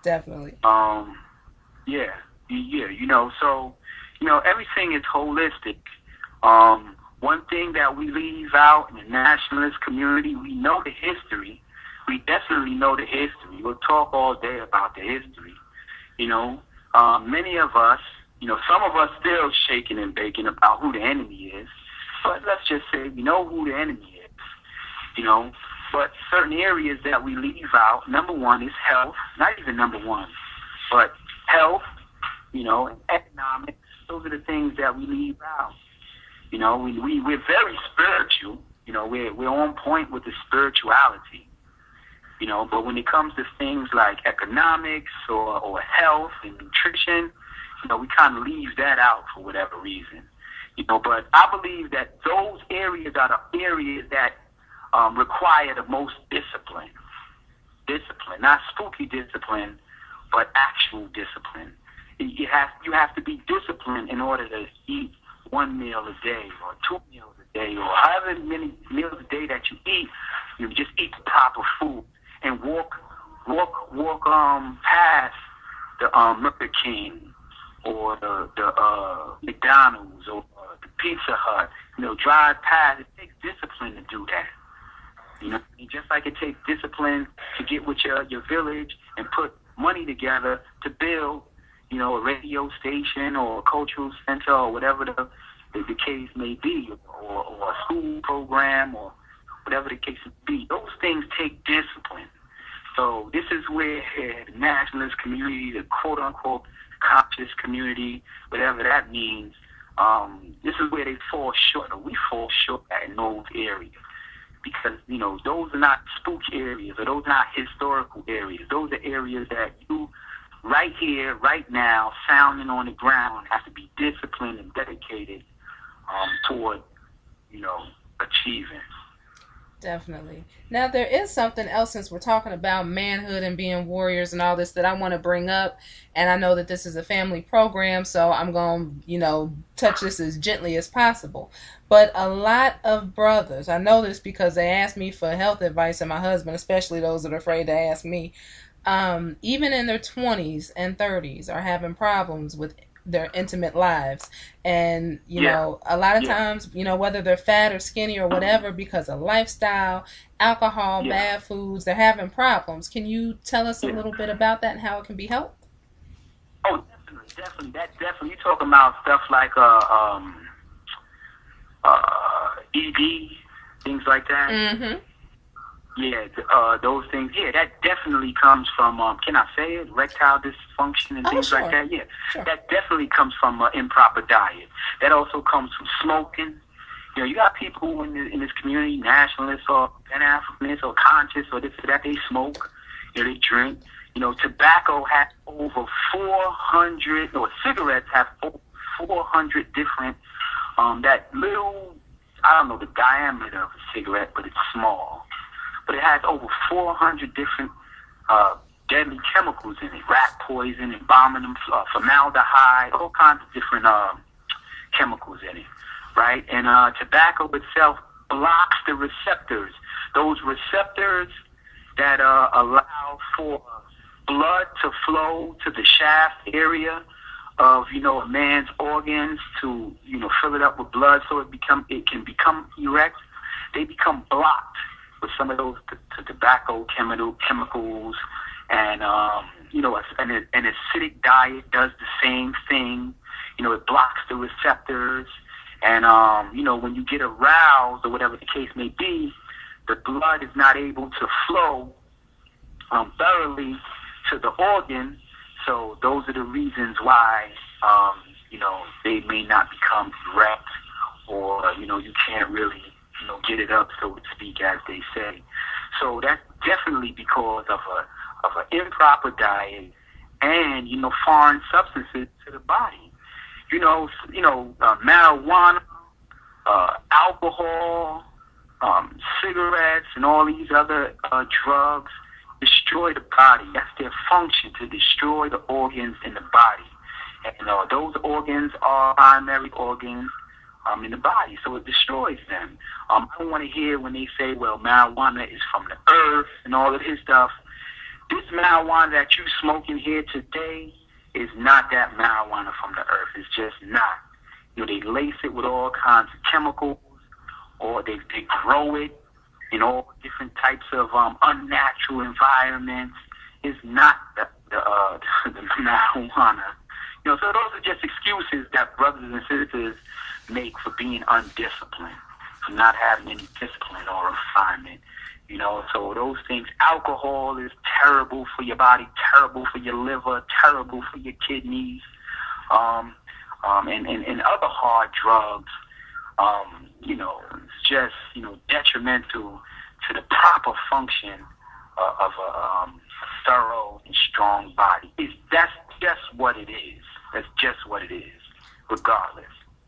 Definitely. Yeah. So, everything is holistic. one thing that we leave out in the nationalist community, we know the history. We definitely know the history. We'll talk all day about the history. Many of us, some of us still shaking and baking about who the enemy is. But let's just say we know who the enemy is, But certain areas that we leave out, number one is health. Not even number one, but health, and economics. Those are the things that we leave out. We're very spiritual. We're on point with the spirituality. But when it comes to things like economics or health and nutrition, we kind of leave that out for whatever reason. But I believe that those areas are the areas that require the most discipline. Discipline, not spooky discipline, but actual discipline. You have to be disciplined in order to eat one meal a day or 2 meals a day or however many meals a day that you eat. You just eat the proper food and walk past the Burger King or the McDonald's or the Pizza Hut. Drive past. It takes discipline to do that. Just like it takes discipline to get with your village and put money together to build, a radio station or a cultural center or whatever the case may be, or a school program or whatever the case may be. Those things take discipline. So this is where the nationalist community, the quote-unquote conscious community, whatever that means, this is where they fall short, or we fall short in those areas. Because, those are not spooky areas, or those are not historical areas. Those are areas that you, right here, right now, sounding on the ground, have to be disciplined and dedicated toward, achieving. Definitely. Now, there is something else, since we're talking about manhood and being warriors and all this, that I want to bring up. And I know that this is a family program, so I'm going to, touch this as gently as possible. But a lot of brothers, I know this because they ask me for health advice, and my husband, especially those that are afraid to ask me, even in their 20s and 30s, are having problems with their intimate lives. And a lot of times, whether they're fat or skinny or whatever, because of lifestyle, alcohol, bad foods, they're having problems. Can you tell us a little bit about that and how it can be helped? Oh, definitely. Definitely. You're talking about stuff like ED, things like that. Mm-hmm. Yeah, those things. Yeah, that definitely comes from, can I say it? Erectile dysfunction and things like that. Yeah, sure. That definitely comes from improper diet. That also comes from smoking. You got people in this community, nationalists or Pan-Africanists or conscious or this or that, they smoke. They drink. Tobacco has over 400, or cigarettes have over 400 different, that little, I don't know the diameter of a cigarette, but it's small. But it has over 400 different deadly chemicals in it, rat poison, embalming, formaldehyde, all kinds of different chemicals in it, right? And tobacco itself blocks the receptors, those receptors that allow for blood to flow to the shaft area of, a man's organs to, fill it up with blood so it can become erect. They become blocked with some of those tobacco chemicals, and an acidic diet does the same thing. It blocks the receptors, and when you get aroused or whatever the case may be, the blood is not able to flow thoroughly to the organ. So those are the reasons why they may not become erect, or you can't really get it up, so to speak, as they say. So that's definitely because of an improper diet and foreign substances to the body. Marijuana, alcohol, cigarettes, and all these other drugs destroy the body. That's their function, to destroy the organs in the body. And those organs are primary organs in the body, so it destroys them. I don't want to hear when they say, well, marijuana is from the earth and all of this stuff. This marijuana that you smoking here today is not that marijuana from the earth. It's just not. They lace it with all kinds of chemicals or they grow it in all different types of unnatural environments. It's not the marijuana. You know, so those are just excuses that brothers and sisters make for being undisciplined, for not having any discipline or refinement. You know, so those things. Alcohol is terrible for your body, terrible for your liver, terrible for your kidneys, and other hard drugs. You know, it's just, you know, detrimental to the proper function of a thorough and strong body. That's just what it is. That's just what it is, regardless.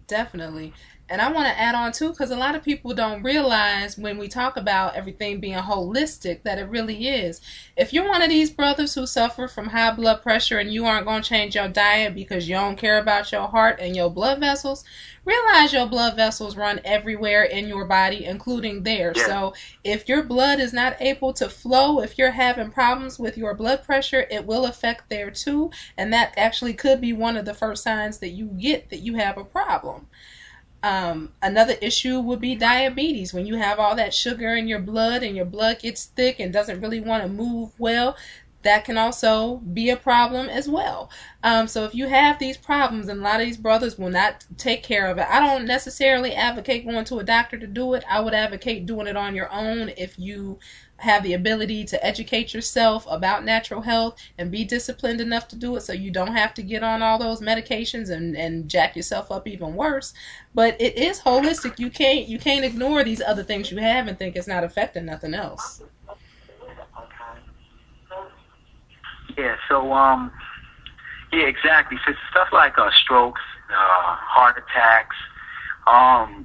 Definitely. And I want to add on too, because a lot of people don't realize when we talk about everything being holistic that it really is. If you're one of these brothers who suffer from high blood pressure and you aren't going to change your diet because you don't care about your heart and your blood vessels, realize your blood vessels run everywhere in your body, including there. Yeah. So if your blood is not able to flow, if you're having problems with your blood pressure, it will affect there too. And that actually could be one of the first signs that you get that you have a problem. Another issue would be diabetes. When you have all that sugar in your blood and your blood gets thick and doesn't really want to move well, that can also be a problem as well. So if you have these problems, and a lot of these brothers will not take care of it, I don't necessarily advocate going to a doctor to do it. I would advocate doing it on your own if you have the ability to educate yourself about natural health and be disciplined enough to do it so you don't have to get on all those medications and jack yourself up even worse. But it is holistic. You can't ignore these other things you have and think it's not affecting nothing else. Yeah, so, yeah, exactly. So stuff like strokes, heart attacks,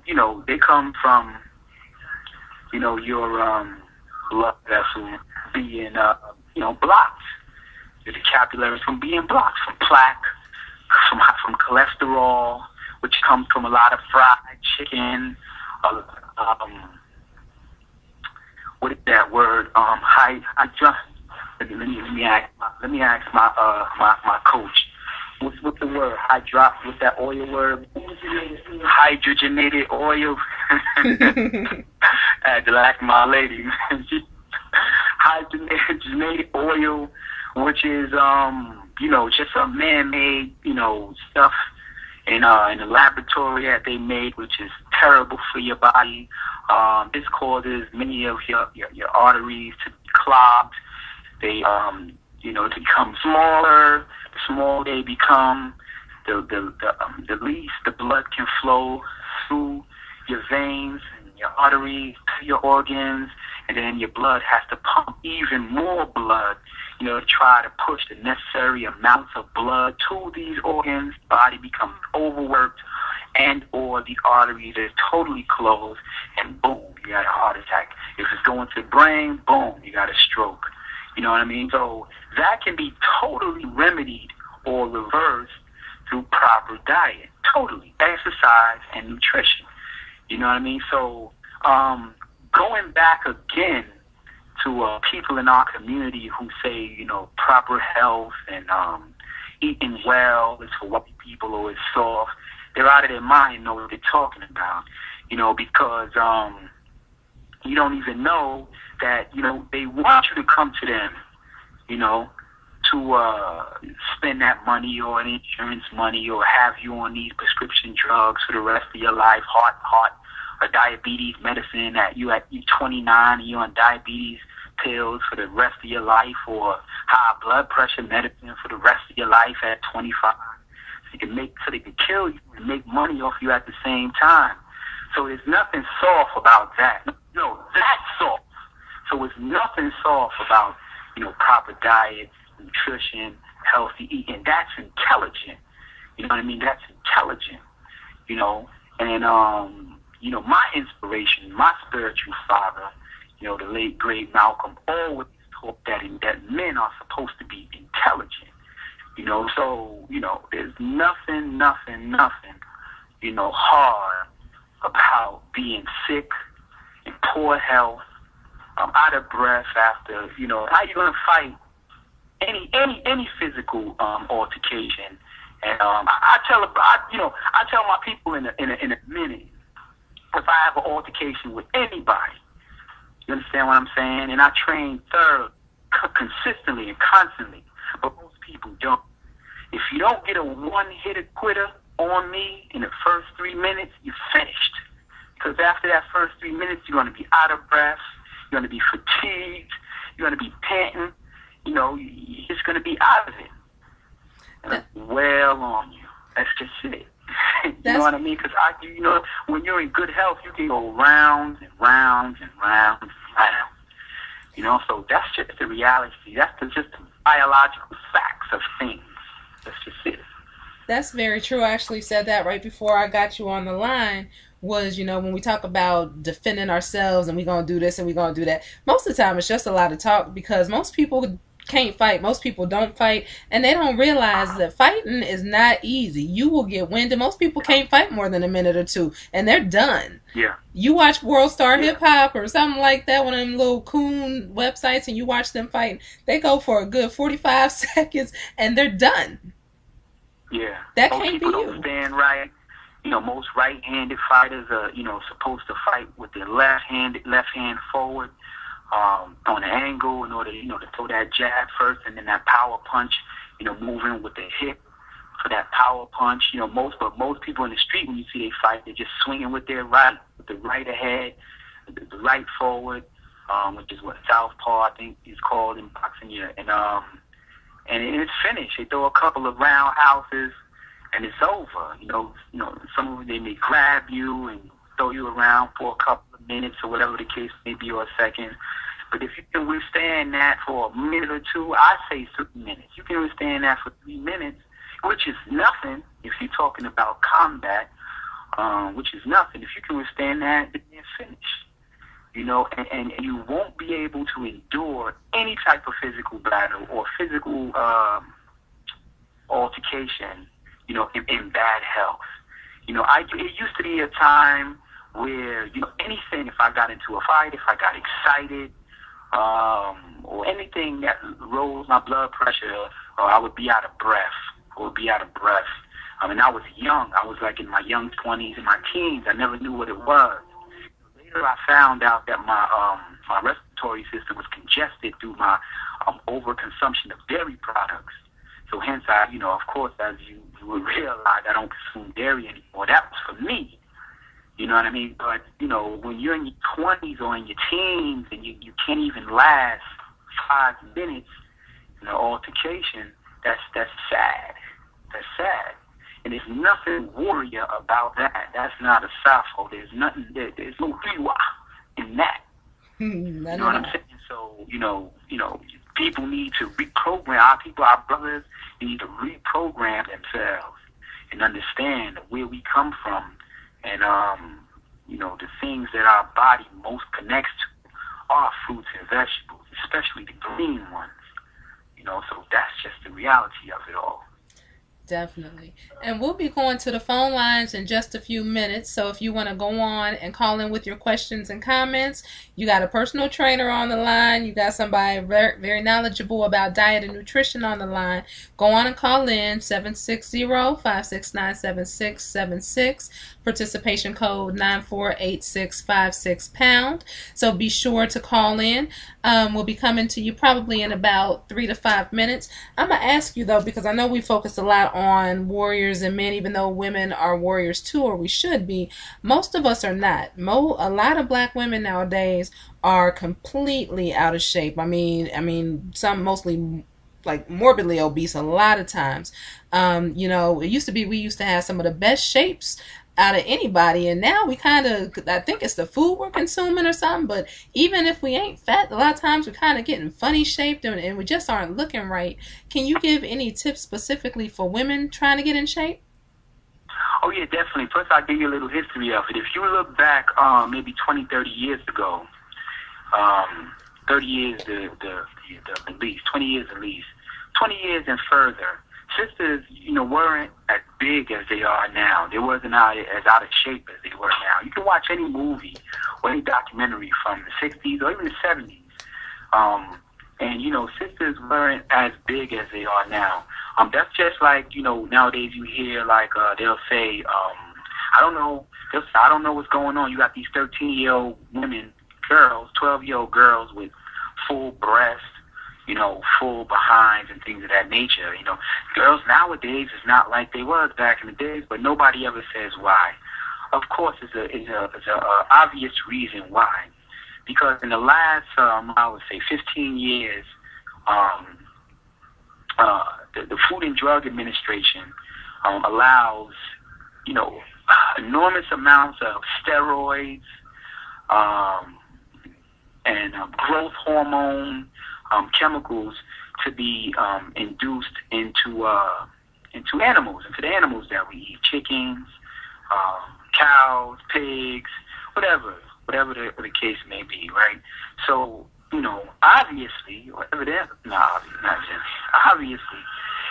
you know, they come from, you know, your blood vessel being, you know, blocked. The capillaries from being blocked, from plaque, from cholesterol, which comes from a lot of fried chicken, what is that word? Let me ask my coach. What's the word? What's that oil word? Hydrogenated oil. I had to ask my lady. Hydrogenated oil, which is you know, just a man-made, you know, stuff in the laboratory that they made, which is terrible for your body. This causes many of your arteries to be clogged. They, you know, to become smaller. The smaller they become, the least the blood can flow through your veins and your arteries to your organs, and then your blood has to pump even more blood, you know, to try to push the necessary amounts of blood to these organs. The body becomes overworked, and or the arteries are totally closed, and boom, you got a heart attack. If it's going to the brain, boom, you got a stroke. You know what I mean? So that can be totally remedied or reversed through proper diet. Totally. Exercise and nutrition. You know what I mean? So going back again to people in our community who say, you know, proper health and eating well is for white people or it's soft, they're out of their mind, know what they're talking about. You know, because you don't even know that, you know, they want you to come to them, you know, to spend that money or an insurance money or have you on these prescription drugs for the rest of your life, heart or diabetes medicine at 29 and you're on diabetes pills for the rest of your life, or high blood pressure medicine for the rest of your life at 25. So they can kill you and make money off you at the same time. So there's nothing soft about that. No, that's soft. So it's nothing soft about, you know, proper diet, nutrition, healthy eating. That's intelligent. You know what I mean? That's intelligent. You know, and you know, my inspiration, my spiritual father, you know, the late great Malcolm, always taught that men are supposed to be intelligent. You know, so, you know, there's nothing, you know, hard about being sick, in poor health, out of breath after, you know, how you gonna fight any physical altercation? And I tell my people in a minute, if I have an altercation with anybody. You understand what I'm saying? And I train thorough, consistently and constantly, but most people don't. If you don't get a one-hitter quitter on me in the first 3 minutes, you're finished. Because after that first 3 minutes, you're going to be out of breath, you're going to be fatigued, you're going to be panting, you know, you're just going to be out of it. And I'm well on you. That's just it. You know what I mean? Because you know, when you're in good health, you can go rounds and rounds and rounds and rounds. You know, so that's just the reality. That's just the biological facts of things. That's just it. That's very true. I actually said that right before I got you on the line. Was, you know, when we talk about defending ourselves and we're going to do this and we're going to do that, most of the time it's just a lot of talk, because most people can't fight. Most people don't fight, and they don't realize that fighting is not easy. You will get winded. Most people can't fight more than a minute or two, and they're done. Yeah. You watch World Star Hip Hop or something like that, one of them little coon websites, and you watch them fight. They go for a good 45 seconds, and they're done. Yeah. That most can't be people you. Don't stand right. You know, most right-handed fighters are, you know, supposed to fight with their left hand forward on an angle in order, you know, to throw that jab first, and then that power punch, you know, moving with the hip for that power punch. You know, most people in the street, when you see they fight, they're just swinging with their right, with the right ahead, the right forward, which is what southpaw, I think, is called in boxing. Yeah, and it's finished. They throw a couple of roundhouses, and it's over. You know, some of them, they may grab you and throw you around for a couple of minutes or whatever the case may be, or a second. But if you can withstand that for a minute or two, I say 3 minutes. You can withstand that for 3 minutes, which is nothing if you're talking about combat, which is nothing. If you can withstand that, then you're finished. You know, and you won't be able to endure any type of physical battle or physical altercation, you know, in bad health. You know, it used to be a time where, you know, anything, if I got into a fight, if I got excited, or anything that rose my blood pressure, or I would be out of breath, I mean, I was young. I was like in my young 20s and my teens. I never knew what it was. Later, I found out that my respiratory system was congested through my overconsumption of dairy products. So hence, you know, of course, as you would realize, I don't consume dairy anymore. That was for me. You know what I mean? But, you know, when you're in your 20s or in your teens and you can't even last 5 minutes in an altercation, that's sad. That's sad. And there's nothing warrior about that. That's not a Safo. There's nothing there. There's no Iwa in that. You know what I'm saying? So, you know, people need to reprogram. Our brothers need to reprogram themselves and understand where we come from. And, you know, the things that our body most connects to are fruits and vegetables, especially the green ones. You know, so that's just the reality of it all. Definitely. And we'll be going to the phone lines in just a few minutes. So if you want to go on and call in with your questions and comments, you got a personal trainer on the line. You got somebody very, very knowledgeable about diet and nutrition on the line. Go on and call in 760-569-7676. Participation code 948656#. So be sure to call in. We'll be coming to you probably in about 3 to 5 minutes. I'm going to ask you, though, because I know we focused a lot on warriors and men, even though women are warriors too, or we should be. Most of us are not. A lot of black women nowadays are completely out of shape. I mean, some mostly like morbidly obese a lot of times. You know, we used to have some of the best shapes out of anybody, and now we kind of, I think it's the food we're consuming or something, but even if we ain't fat, a lot of times we're kind of getting funny shaped and we just aren't looking right. Can you give any tips specifically for women trying to get in shape? Oh yeah, definitely. First, I'll give you a little history of it. If you look back maybe 20, 30 years ago, 30 years at least, 20 years at least, 20 years and further, sisters, you know, weren't as big as they are now. They wasn't as out of shape as they were now. You can watch any movie or any documentary from the 60s or even the 70s. And, you know, sisters weren't as big as they are now. That's just like, you know, nowadays you hear, like, they'll say, I don't know. I don't know what's going on. You got these 13-year-old women, girls, 12-year-old girls with full breasts, full behinds and things of that nature. Girls nowadays is not like they was back in the days, but nobody ever says why. Of course, it's a obvious reason why. Because in the last, I would say, 15 years, the Food and Drug Administration allows, enormous amounts of steroids and growth hormone chemicals to be induced into animals, into the animals that we eat, chickens, cows, pigs, whatever the case may be, right? So, obviously, or evidently, obviously,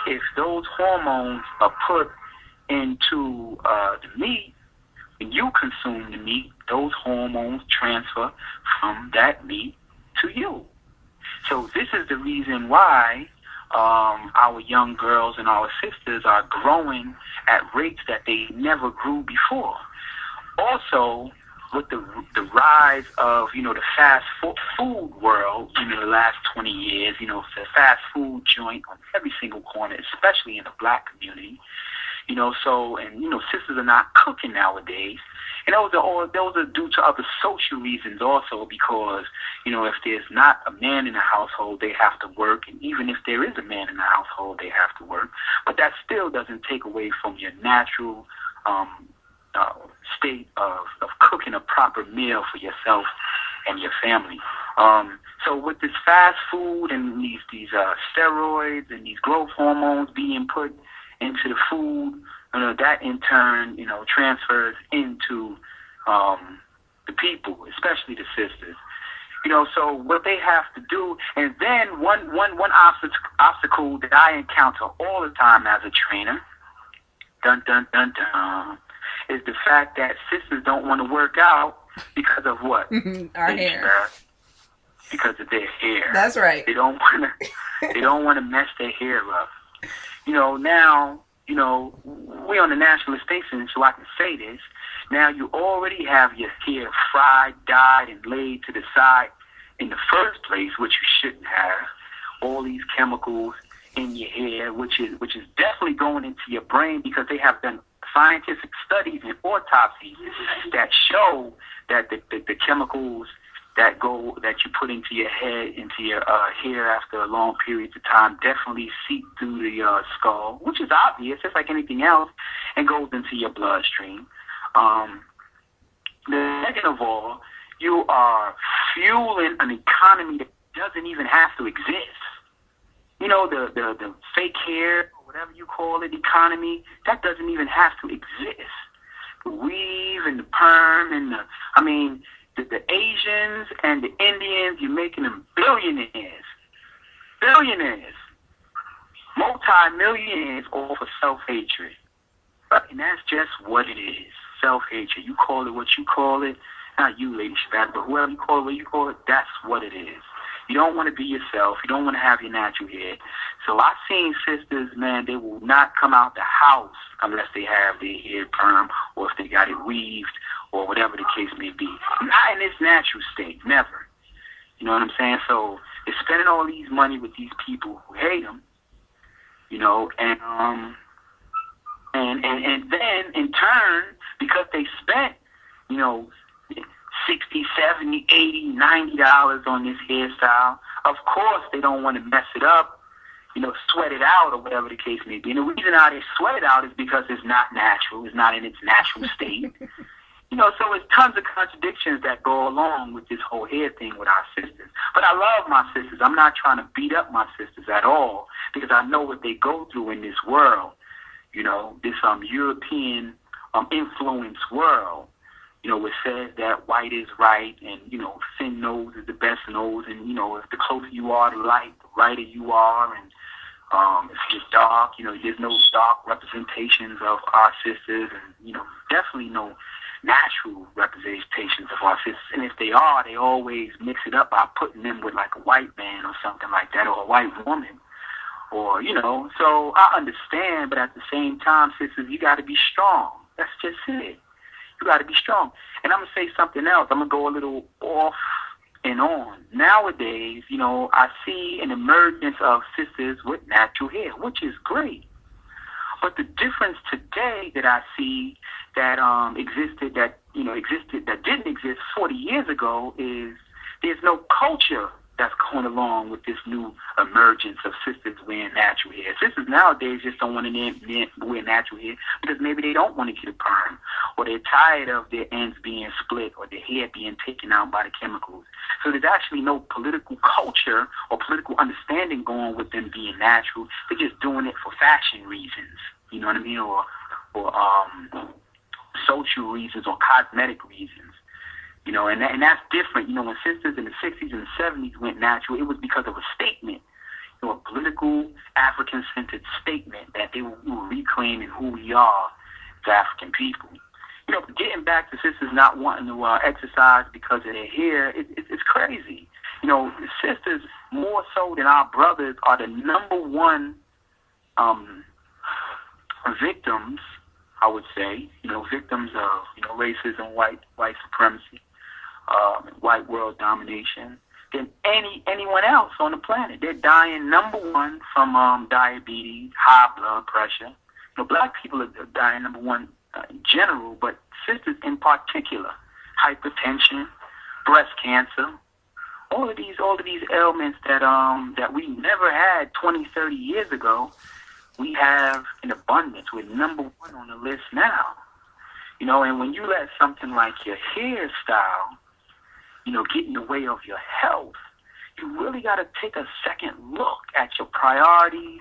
if those hormones are put into the meat, when you consume the meat, those hormones transfer from that meat to you. So this is the reason why our young girls and our sisters are growing at rates that they never grew before. Also, with the rise of, the fast food world in the last 20 years, the fast food joint on every single corner, especially in the black community, sisters are not cooking nowadays. And those are due to other social reasons also, because, if there's not a man in the household, they have to work. And even if there is a man in the household, they have to work. But that still doesn't take away from your natural state of cooking a proper meal for yourself and your family. So with this fast food and these steroids and these growth hormones being put into the food, that in turn, transfers into the people, especially the sisters. So what they have to do, and then one obstacle that I encounter all the time as a trainer, dun dun dun dun, is the fact that sisters don't want to work out because of what? Our hair. Because of their hair. That's right. They don't want to mess their hair up. Now, we on the national station, so I can say this. Now you already have your hair fried, dyed, and laid to the side in the first place, which you shouldn't have. All these chemicals in your hair, which is definitely going into your brain, because they have done scientific studies and autopsies that show that the chemicals that you put into your head, into your hair after a long period of time, definitely seep through the skull, which is obvious, just like anything else, and goes into your bloodstream. Second of all, you are fueling an economy that doesn't even have to exist. The fake hair, or whatever you call it, economy, that doesn't even have to exist. The weave and the perm and the Asians and the Indians, you're making them billionaires, multi-millionaires, all for self-hatred. And that's just what it is, self-hatred. You call it what you call it, not you, Lady Shabbat, but whoever you call it, what you call it, that's what it is. You don't want to be yourself. You don't want to have your natural hair. So I've seen sisters, man, they will not come out the house unless they have their hair perm or if they got it weaved or whatever the case may be. Not in its natural state, never. You know what I'm saying? So they're spending all these money with these people who hate them, and then in turn, because they spent, $60, $70, $80, $90 on this hairstyle, of course they don't want to mess it up, sweat it out or whatever the case may be. And the reason how they sweat it out is because it's not natural. It's not in its natural state. So it's tons of contradictions that go along with this whole hair thing with our sisters. But I love my sisters. I'm not trying to beat up my sisters at all, because I know what they go through in this world, this European influence world. It says that white is right, and, thin nose is the best nose, and, if the closer you are to light, the brighter you are, and if you're dark, there's no dark representations of our sisters, and, definitely no natural representations of our sisters. And if they are, they always mix it up by putting them with, like, a white man or something like that, or a white woman, or, so I understand, but at the same time, sisters, you got to be strong. That's just it. You got to be strong. And I'm going to say something else. I'm going to go a little off and on. Nowadays, you know, I see an emergence of sisters with natural hair, which is great. But the difference today that I see that that didn't exist 40 years ago is there's no culture that's going along with this new emergence of sisters wearing natural hair. Sisters nowadays just don't want to wear natural hair because maybe they don't want to get a perm, or they're tired of their ends being split or their hair being taken out by the chemicals. So there's actually no political culture or political understanding going with them being natural. They're just doing it for fashion reasons, you know what I mean, or social reasons or cosmetic reasons. You know, and that's different. You know, when sisters in the 60s and the 70s went natural, it was because of a statement, you know, a political African-centered statement that we were reclaiming who we are as African people. You know, getting back to sisters not wanting to exercise because of their hair, it's crazy. You know, sisters, more so than our brothers, are the number one victims, I would say, you know, victims of, you know, racism, white supremacy, white world domination than anyone else on the planet. They're dying number one from diabetes, high blood pressure. You know, black people are dying number one in general, but sisters in particular, hypertension, breast cancer, all of these ailments that we never had 20, 30 years ago, we have in abundance. We're number one on the list now. You know, and when you let something like your hairstyle, you know, get in the way of your health, you really got to take a second look at your priorities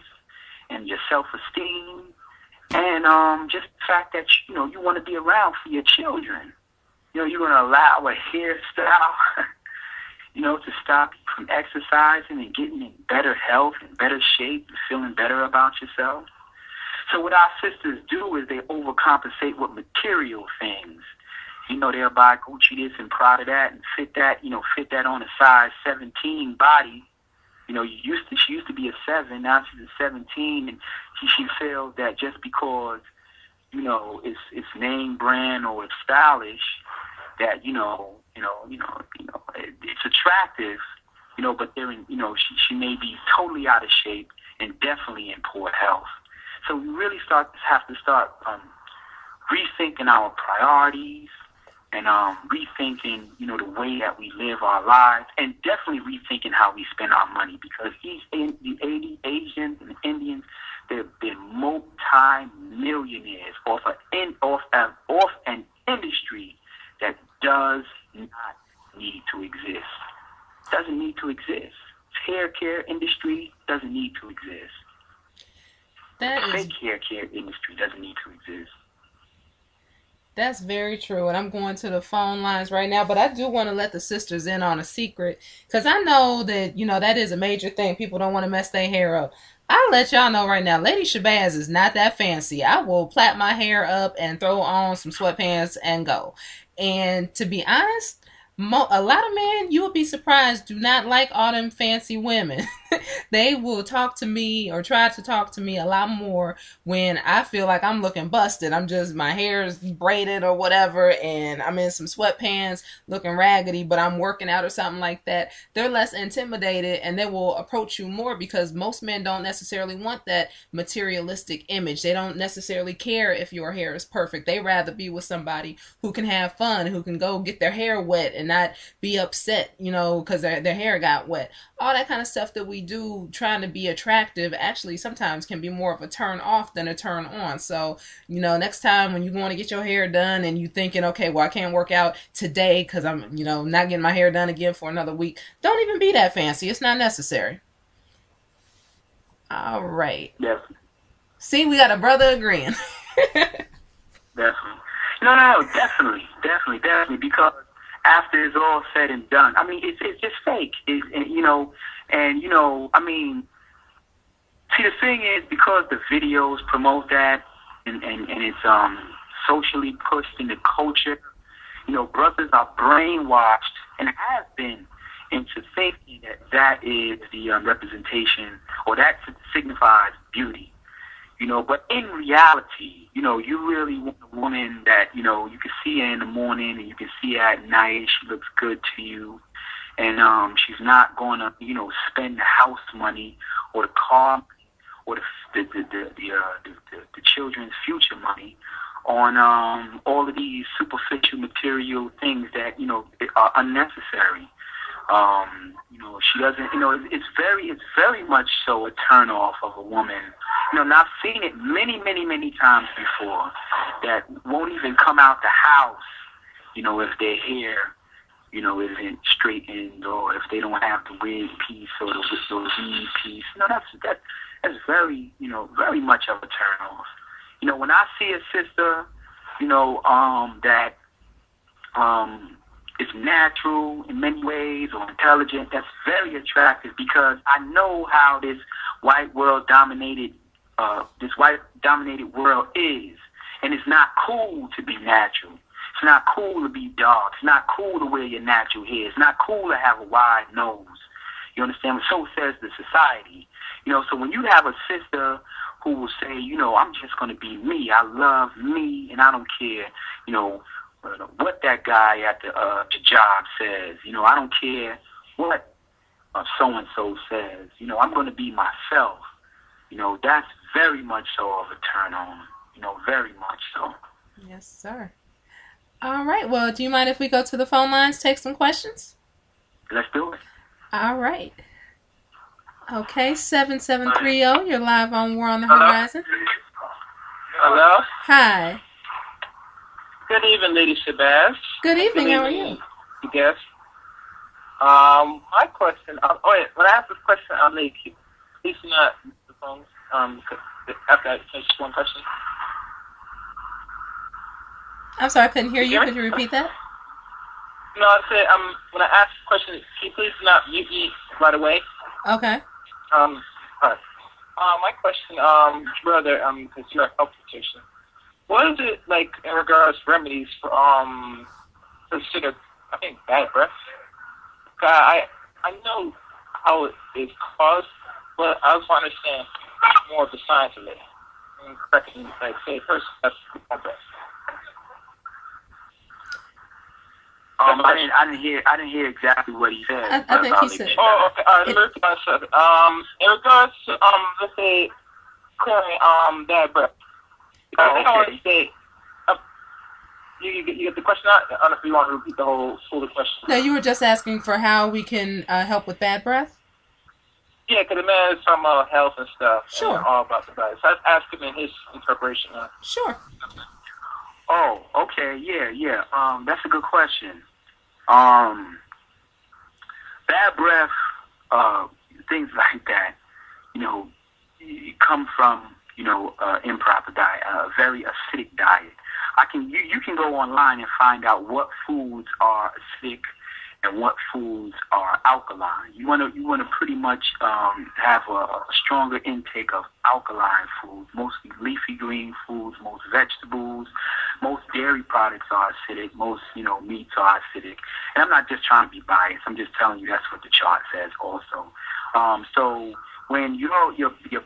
and your self-esteem and just the fact that, you know, you want to be around for your children. You know, you're going to allow a hairstyle, you know, to stop you from exercising and getting in better health and better shape and feeling better about yourself. So what our sisters do is they overcompensate with material things. You know, they'll buy Gucci this and Prada that and fit that on a size 17 body. You know, she used to be a 7, now she's a 17, and she feels that just because, you know, it's name brand or it's stylish, that it's attractive, you know, but she may be totally out of shape and definitely in poor health. So we really have to start rethinking our priorities and rethinking, you know, the way that we live our lives, and definitely rethinking how we spend our money, because the Asians and the Indians, they're multi-millionaires off an industry that does not need to exist. Doesn't need to exist. Hair care industry doesn't need to exist. Fake hair care industry doesn't need to exist. That's very true, and I'm going to the phone lines right now, but I do want to let the sisters in on a secret, because I know that, you know, that is a major thing. People don't want to mess their hair up. I'll let y'all know right now, Lady Shabazz is not that fancy. I will plait my hair up and throw on some sweatpants and go. And to be honest, a lot of men, you will be surprised, do not like all them fancy women. They will talk to me or try to talk to me a lot more when I feel like I'm looking busted. My hair is braided or whatever, and I'm in some sweatpants looking raggedy, but I'm working out or something like that. They're less intimidated, and they will approach you more, because most men don't necessarily want that materialistic image. They don't necessarily care if your hair is perfect. They rather be with somebody who can have fun, who can go get their hair wet and not be upset, you know, because their hair got wet. All that kind of stuff that we do trying to be attractive actually sometimes can be more of a turn off than a turn on. So, you know, next time when you want to get your hair done and you thinking, okay, well, I can't work out today because I'm, you know, not getting my hair done again for another week, don't even be that fancy. It's not necessary. All right. Yes. See, we got a brother agreeing. Definitely. No, definitely, because after it's all said and done, I mean, it's just fake. I mean, see, the thing is, because the videos promote that, and it's socially pushed in the culture, you know, brothers are brainwashed and have been into thinking that is the representation, or that signifies beauty. But in reality, you really want a woman that, you can see her in the morning and you can see her at night. She looks good to you. And she's not going to, spend the house money or the car money or the children's future money on all of these superficial material things that, are unnecessary. She doesn't, it's very much so a turn off of a woman. And I've seen it many, many, many times before that won't even come out the house, if their hair, isn't straightened or if they don't have the wig piece or the weave piece. That's very, very much of a turn off. When I see a sister, that is natural in many ways or intelligent, that's very attractive because I know how this white dominated world is, and it's not cool to be natural. It's not cool to be dark. It's not cool to wear your natural hair. It's not cool to have a wide nose. You understand? So says the society. So when you have a sister who will say, I'm just going to be me. I love me, and I don't care, what that guy at the job says. I don't care what so-and-so says. I'm going to be myself. That's very much so of a turn on. Very much so. Yes, sir. All right. Well, do you mind if we go to the phone lines, take some questions? Let's do it. All right. Okay, 7730, you're live on War on the Horizon. Hello? Hi. Good evening, Lady Shabazz. Good evening, how are you? Yes. My question, when I ask this question, I'll make you, please do not use the phones, after I finish one question. I'm sorry, I couldn't hear you. Could you repeat that? No, I said, when I ask the question, can you please do not mute me right away? Okay. All right. My question, brother, because you're a health protection. What is it like in regards to remedies for consider, I think, bad breath? I know how it is caused, but I just want to understand more of the science of it. And correctly, like say, first that's bad breath. I didn't hear exactly what he said. I think he said. Oh, okay. Let me repeat myself. In regards to let's say clearing bad breath. I don't want to say. You get the question out? I don't know if you want to repeat the whole full question. No, you were just asking for how we can help with bad breath. Yeah, because the man is talking about health and stuff. Sure. And all about the body. So I was asking him in his interpretation. Sure. Oh, okay, yeah. That's a good question. Bad breath, things like that, come from, improper diet, a very acidic diet. You can go online and find out what foods are acidic and what foods are alkaline. You want to pretty much have a stronger intake of alkaline foods, mostly leafy green foods, most vegetables, most dairy products are acidic, most meats are acidic. And I'm not just trying to be biased. I'm just telling you that's what the chart says also. So when your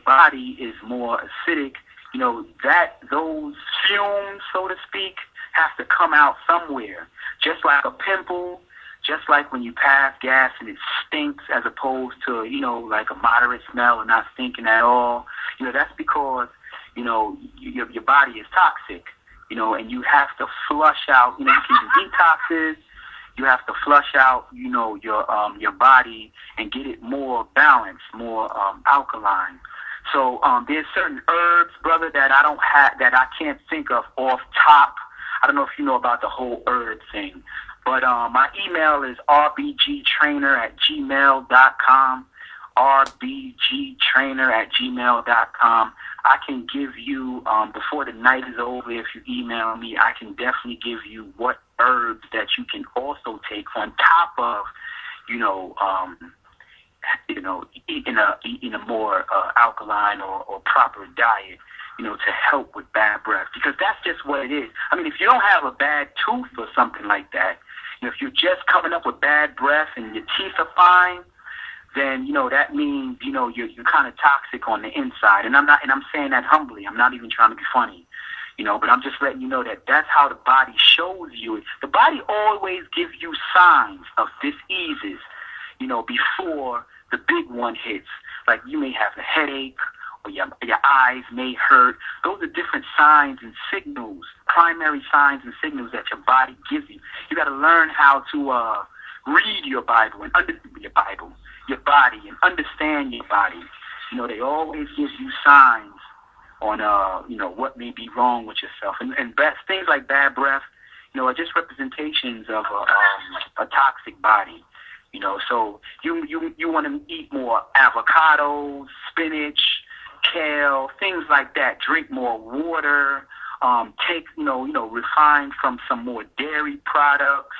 body is more acidic, those fumes, so to speak, have to come out somewhere. Just like a pimple, just like when you pass gas and it stinks as opposed to, like a moderate smell and not stinking at all. That's because, your body is toxic, and you have to flush out, you can do detoxes. You have to flush out, your body and get it more balanced, more alkaline. So there's certain herbs, brother, that I can't think of off top. I don't know if you know about the whole herb thing, but my email is rbgtrainer@gmail.com. rbgtrainer@gmail.com. I can give you, before the night is over, if you email me, I can definitely give you what herbs that you can also take on top of, eating a more alkaline or proper diet, to help with bad breath. Because that's just what it is. I mean, if you don't have a bad tooth or something like that, if you're just coming up with bad breath and your teeth are fine, then, that means, you're kind of toxic on the inside. And I'm saying that humbly. I'm not even trying to be funny, but I'm just letting you know that that's how the body shows you. The body always gives you signs of diseases, before the big one hits. Like you may have a headache or your eyes may hurt. Those are different signs and signals, primary signs and signals that your body gives you. You got to learn how to read your Bible and your body and understand your body. They always give you signs on, what may be wrong with yourself. And things like bad breath, are just representations of a toxic body. So you want to eat more avocados, spinach, kale, things like that. Drink more water. Take, refine from some more dairy products.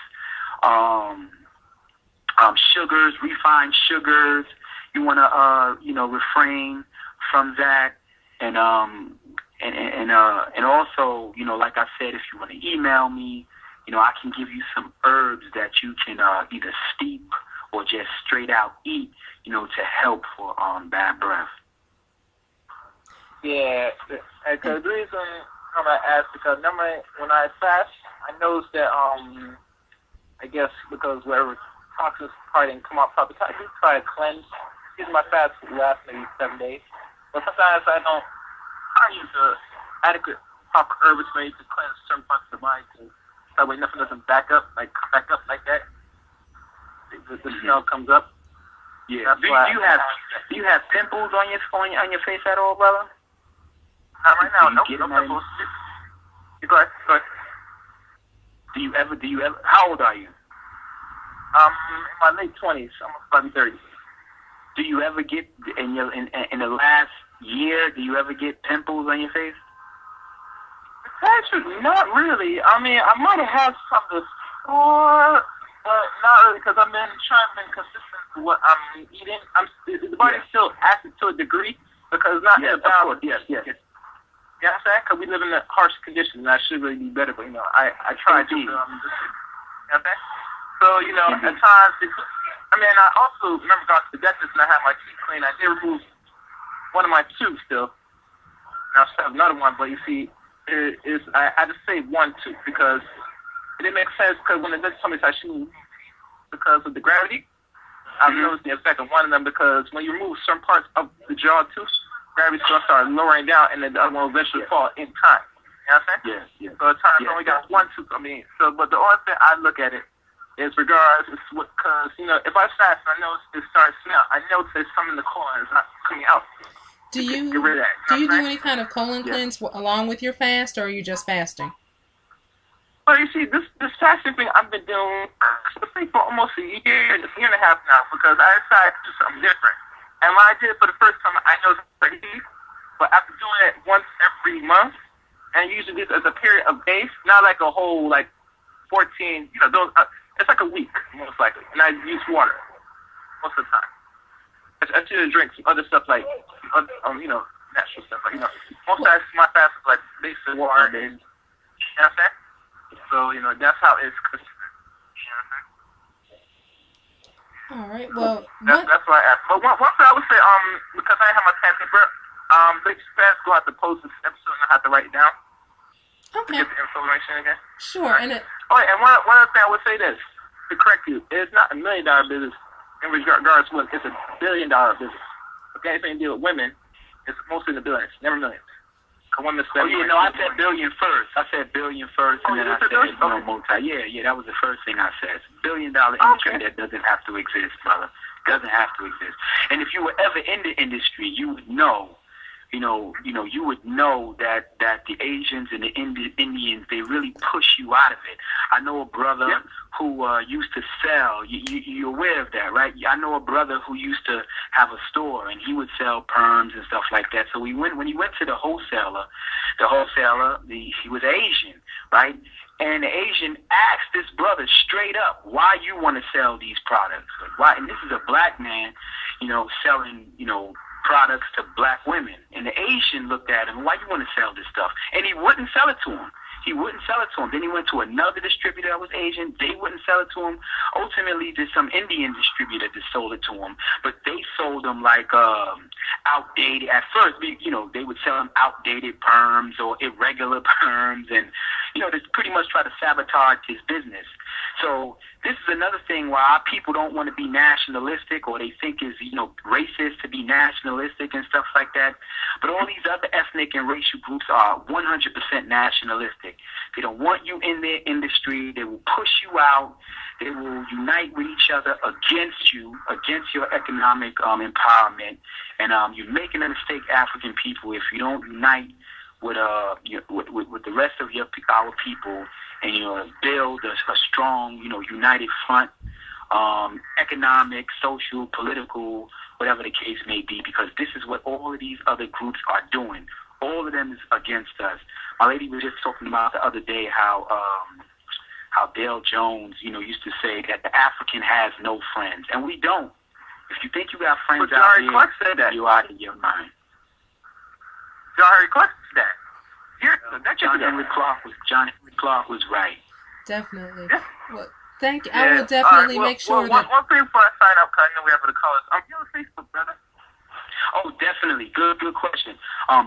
Sugars, refined sugars. You want to, refrain from that, and also, like I said, if you want to email me, I can give you some herbs that you can either steep or just straight out eat, to help for bad breath. Yeah, because the reason I'm gonna ask, because normally when I fast, I notice that I guess because whatever toxins probably didn't come out properly, I do try to cleanse. Use my fast last maybe 7 days, but sometimes I don't. I use the adequate proper herbs made to cleanse certain parts of the body, to that way nothing doesn't come back up like that. The smell comes up. Yeah. Do you have pimples on your face at all, brother? Not right now. No pimples. Go ahead. Do you ever? How old are you? In my late 20s. I'm about 30. Do you ever get in the last year? Do you ever get pimples on your face? Actually, not really. I mean, I might have had some before, but not really, because I've been trying to be consistent with what I'm eating. The body's still active to a degree, because not in a balance. Yes. You know what I'm saying? Because we live in a harsh condition, and I should really be better, but, I try to. You know what I'm saying? So, at times, I also remember going to the dentist and I had my teeth cleaned. I did remove one of my tubes still. Now I still have another one, but you see, I just say one tooth because it didn't make sense, because when the dentist told me I shouldn't remove teeth because of the gravity, I've noticed the effect of one of them, because when you remove certain parts of the jaw tooth, gravity's going to start lowering down and then the other one will eventually fall in time. You know what I'm saying? Yeah. So at times I only got one tooth. But the only thing I look at it is regardless, because, if I fast and I notice it starts to smell, I notice there's something in the colon that's not coming out. Do you get rid of that, do you do any kind of colon cleanse along with your fast, or are you just fasting? Well, you see, this fasting thing I've been doing for almost a year and a half now, because I decided to do something different. And when I did it for the first time, I noticed it's pretty deep, but after doing it once every month, and usually this as a period of days, not like a whole, 14, it's like a week, most likely. And I use water most of the time. I should drink some other stuff like, natural stuff. Most of my fast is like basic water. And, you know what I'm saying? So, that's how it's consistent. You know what I'm saying? All right. Well, that's why I asked. But one thing I would say, because I have my pen paper, let's fast go out to post this episode and I have to write it down. okay. To get the information again. Sure. And And one other thing I would say this, to correct you, it's not $1 million business in regards to what, it's $1 billion business. Okay, anything to deal with women, it's mostly in the billions, never millions. Women spend I said billion first. And then I said billion? multi. Yeah, that was the first thing I said. $1 billion industry that doesn't have to exist, brother. Doesn't have to exist. And if you were ever in the industry, you would know. You would know that the Asians and the Indians, they really push you out of it. I know a brother who used to sell. You're aware of that, right? I know a brother who used to have a store, and he would sell perms and stuff like that. So when he went to the wholesaler, he was Asian, right? And the Asian asked this brother straight up, why you want to sell these products? Like, why? And this is a black man, selling, products to black women. And the Asian looked at him, why you want to sell this stuff? And he wouldn't sell it to him. He wouldn't sell it to him. Then he went to another distributor that was Asian. They wouldn't sell it to him. Ultimately, there's some Indian distributor that sold it to him. But they sold him like outdated. At first, they would sell him outdated perms or irregular perms, and they pretty much try to sabotage his business. So this is another thing why our people don't want to be nationalistic, or they think it's racist to be nationalistic and stuff like that. But all these other ethnic and racial groups are 100% nationalistic. They don't want you in their industry. They will push you out. They will unite with each other against you, against your economic empowerment. And you're making a mistake, African people, if you don't unite with the rest of our people, and build a strong, united front, economic, social, political, whatever the case may be, because this is what all of these other groups are doing. All of them is against us. My lady was just talking about the other day how Dale Jones, used to say that the African has no friends, and we don't. If you think you got friends out here, Clark said that. you're out of your mind. John Henry Clark said that. John Henry Clark was right. Definitely. Yeah. Well, thank you. Yeah. I will definitely make sure one thing before I sign up, because I know we have the callers. You on Facebook, brother? Oh, definitely. Good question.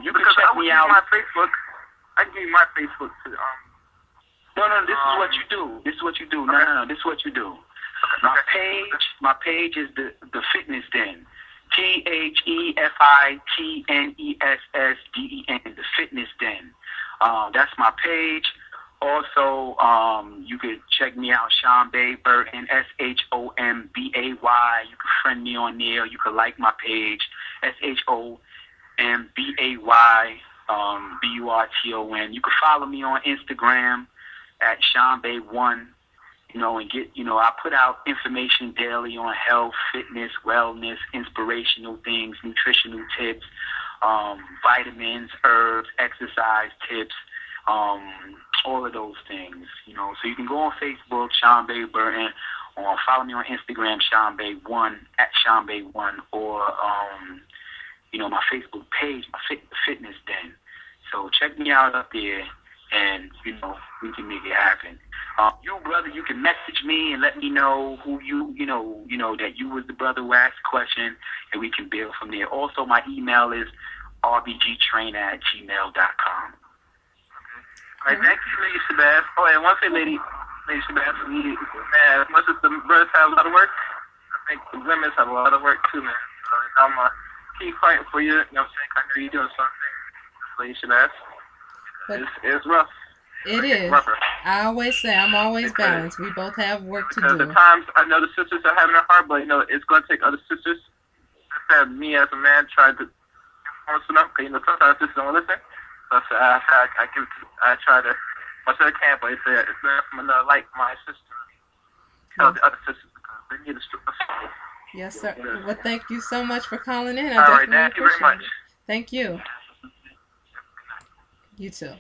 You can Because check I will me give out. you my Facebook. I can give you my Facebook to No, this is what you do. This is what you do. No, this is what you do. My page is the Fitness Den. TheFitnessDen. The Fitness Den. That's my page. Also, you could check me out, Shombay Burton, SHOMBAY. You can friend me on there. You could like my page, SHOMBAY, BURTON. You can follow me on Instagram at Shombay1. And get, I put out information daily on health, fitness, wellness, inspirational things, nutritional tips, vitamins, herbs, exercise tips, all of those things, So you can go on Facebook, Shombay Burton, or follow me on Instagram, Shombay1, at Shombay1, or, my Facebook page, Fitness Den. So check me out up there, and, we can make it happen. You, brother, you can message me and let me know who that you was the brother who asked the question, and we can build from there. Also, my email is rbgtrainer@gmail.com. All right, thank you, Lady Shabazz. Oh, and one thing, Lady Shabazz, man, as much as the brothers have a lot of work, I think the women have a lot of work too, man. I'm going to keep fighting for you. You know what I'm saying? I know you're doing something, Lady Shabazz. It's rough. It is. Rougher. I always say I'm always balanced. We both have work to Because do. at times, I know the sisters are having it hard, but, it's going to take other sisters. Instead of me as a man trying to influence them, because, sometimes sisters don't listen. So I try to, much as I can, but it's not from another like-minded sister. Tell the other sisters, because they need a support. Yes, sir. Well, thank you so much for calling in. All right, thank you very much. Thank you. You too.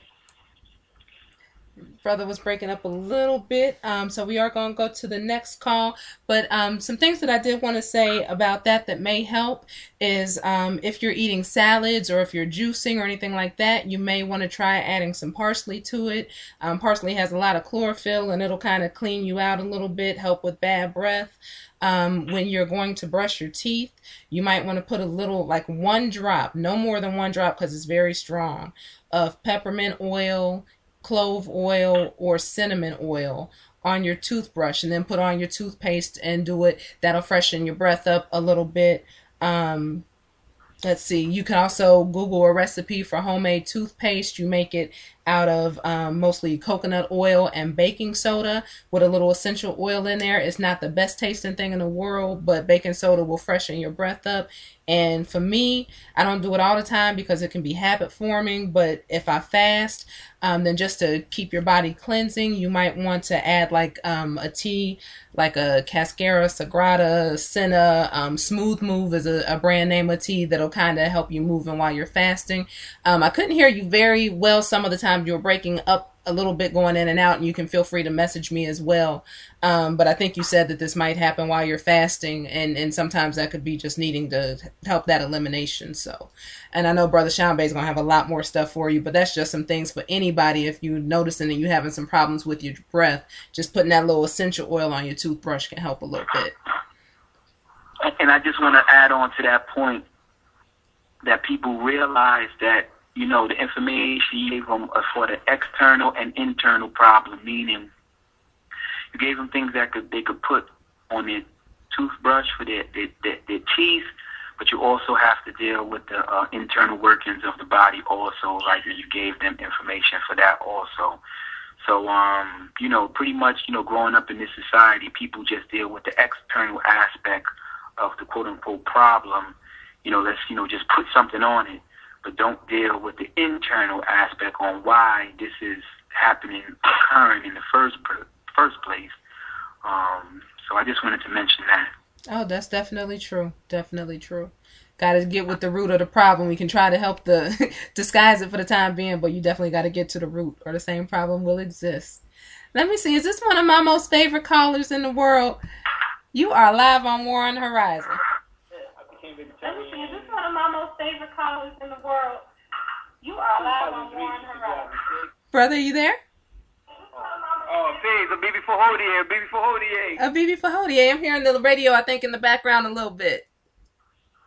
Brother was breaking up a little bit, so we are going to go to the next call. But some things that I did want to say about that may help is if you're eating salads or if you're juicing or anything like that, you may want to try adding some parsley to it. Parsley has a lot of chlorophyll, and it'll kind of clean you out a little bit, help with bad breath. When you're going to brush your teeth, you might want to put a little, like 1 drop, no more than 1 drop because it's very strong, of peppermint oil, clove oil, or cinnamon oil on your toothbrush, and then put on your toothpaste and do it. That'll freshen your breath up a little bit. Let's see, you can also Google a recipe for homemade toothpaste. You make it out of mostly coconut oil and baking soda with a little essential oil in there. It's not the best tasting thing in the world, but baking soda will freshen your breath up. And for me, I don't do it all the time because it can be habit forming, but if I fast, then just to keep your body cleansing, you might want to add like a tea, like a Cascara, Sagrada, Senna. Smooth Move is a brand name of tea that'll kind of help you moving while you're fasting. I couldn't hear you very well some of the time. You were breaking up a little bit going in and out, and you can feel free to message me as well. But I think you said that this might happen while you're fasting, and sometimes that could be just needing to help that elimination. So, and I know Brother Shombay is going to have a lot more stuff for you, but that's just some things for anybody. If you're noticing that you're having some problems with your breath, just putting that little essential oil on your toothbrush can help a little bit. And I just want to add on to that point that people realize that, you know, the information you gave them for the external and internal problem, meaning you gave them things that they could put on their toothbrush for their teeth, but you also have to deal with the internal workings of the body also, like you gave them information for that also. So, you know, pretty much, you know, growing up in this society, people just deal with the external aspect of the quote-unquote problem. You know, let's, you know, just put something on it, but don't deal with the internal aspect on why this is happening, occurring in the first place. So I just wanted to mention that. Oh, that's definitely true. Definitely true. Got to get with the root of the problem. We can try to help disguise it for the time being, but you definitely got to get to the root, or the same problem will exist. Let me see. Is this one of my most favorite callers in the world? You are live on War on the Horizon. Let me see. Is this one of my most favorite callers in the world? You are live on War on the Horizon. Brother, you there? Oh, peace. A BB for Hodier. BB for Hodier. A BB for Hodier. I'm hearing the radio, I think, in the background a little bit.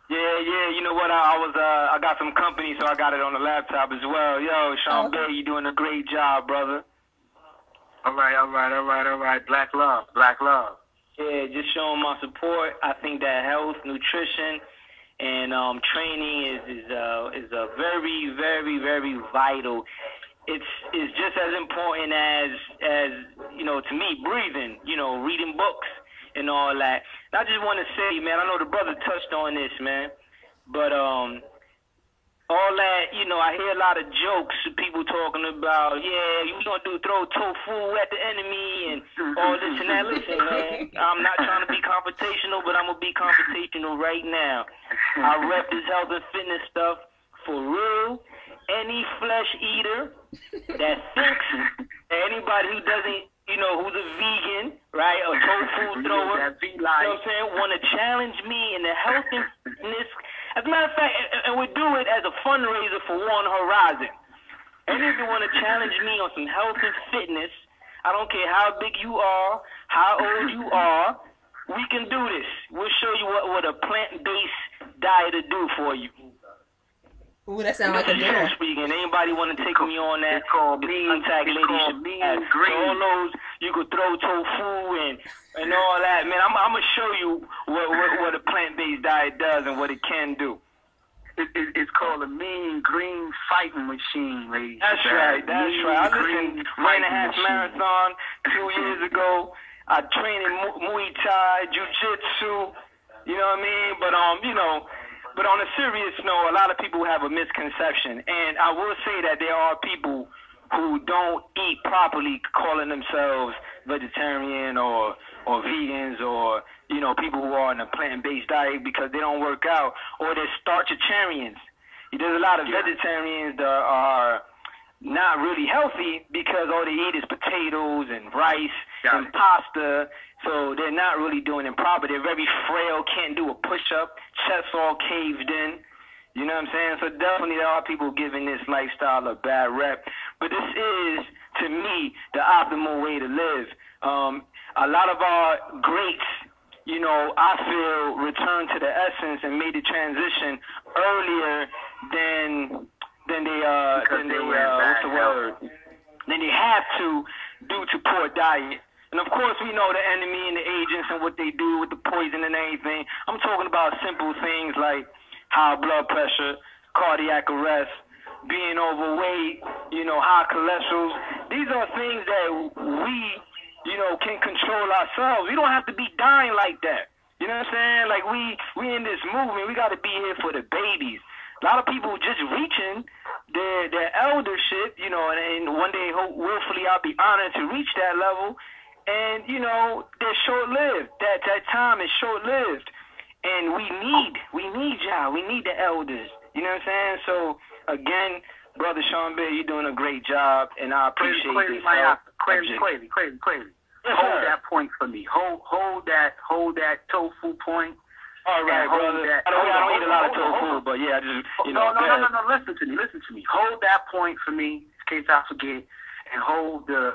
Yeah. You know what? I got some company, so I got it on the laptop as well. Yo, Shombay, you doing a great job, brother. All right. Black love. Yeah, just showing my support. I think that health, nutrition, and training is a very, very, very vital. It's just as important as you know, to me, breathing, you know, reading books and all that. And I just want to say, man, I know the brother touched on this, man, but all that, you know, I hear a lot of jokes, people talking about, yeah, you gonna throw tofu at the enemy and all this and that. Listen, man, I'm not trying to be confrontational, but I'm gonna be confrontational right now. I rep this health and fitness stuff for real. Any flesh eater that thinks, anybody who doesn't, you know, who's a vegan, right, a tofu thrower, you know what I'm saying, want to challenge me in the health and fitness. As a matter of fact, and we do it as a fundraiser for War on the Horizon. And if you want to challenge me on some health and fitness, I don't care how big you are, how old you are, we can do this. We'll show you what a plant-based diet will do for you. Ooh, that sounds like a deal. Speaking. Anybody want to take me on that? It's called mean green. All those, you could throw tofu and all that. Man, I'm going to show you what a plant-based diet does and what it can do. It's called a mean green fighting machine, ladies. That's right. I ran a half marathon 2 years ago. I trained in Muay Thai, Jiu-Jitsu, you know what I mean? But, you know, but on a serious note, a lot of people have a misconception. And I will say that there are people who don't eat properly, calling themselves vegetarian or vegans, or, you know, people who are on a plant-based diet because they don't work out, or they're starchitarians. There's a lot of vegetarians that are not really healthy because all they eat is potatoes and rice and pasta, so they're not really doing it proper. They're very frail, can't do a push-up, chest all caved in. You know what I'm saying? So definitely there are people giving this lifestyle a bad rep. But this is, to me, the optimal way to live. A lot of our greats, you know, I feel returned to the essence and made the transition earlier than they have to due to poor diet. And of course, we know the enemy and the agents and what they do with the poison and everything. I'm talking about simple things like high blood pressure, cardiac arrest, being overweight, you know, high cholesterol. These are things that we, you know, can control ourselves. We don't have to be dying like that. You know what I'm saying? Like, we in this movement, we got to be here for the babies. A lot of people just reaching their eldership, you know, and one day, hopefully, I'll be honored to reach that level. And, you know, they're short-lived. That time is short-lived. And we need y'all. We need the elders. You know what I'm saying? So, again, Brother Shombay, you're doing a great job, and I appreciate Quavy, this. Quavy. Yes, Hold sir. that point for me. Hold that tofu point. All right, brother. I don't eat a lot of tofu, but yeah, I just, No. Listen to me. Hold that point for me, in case I forget, and hold the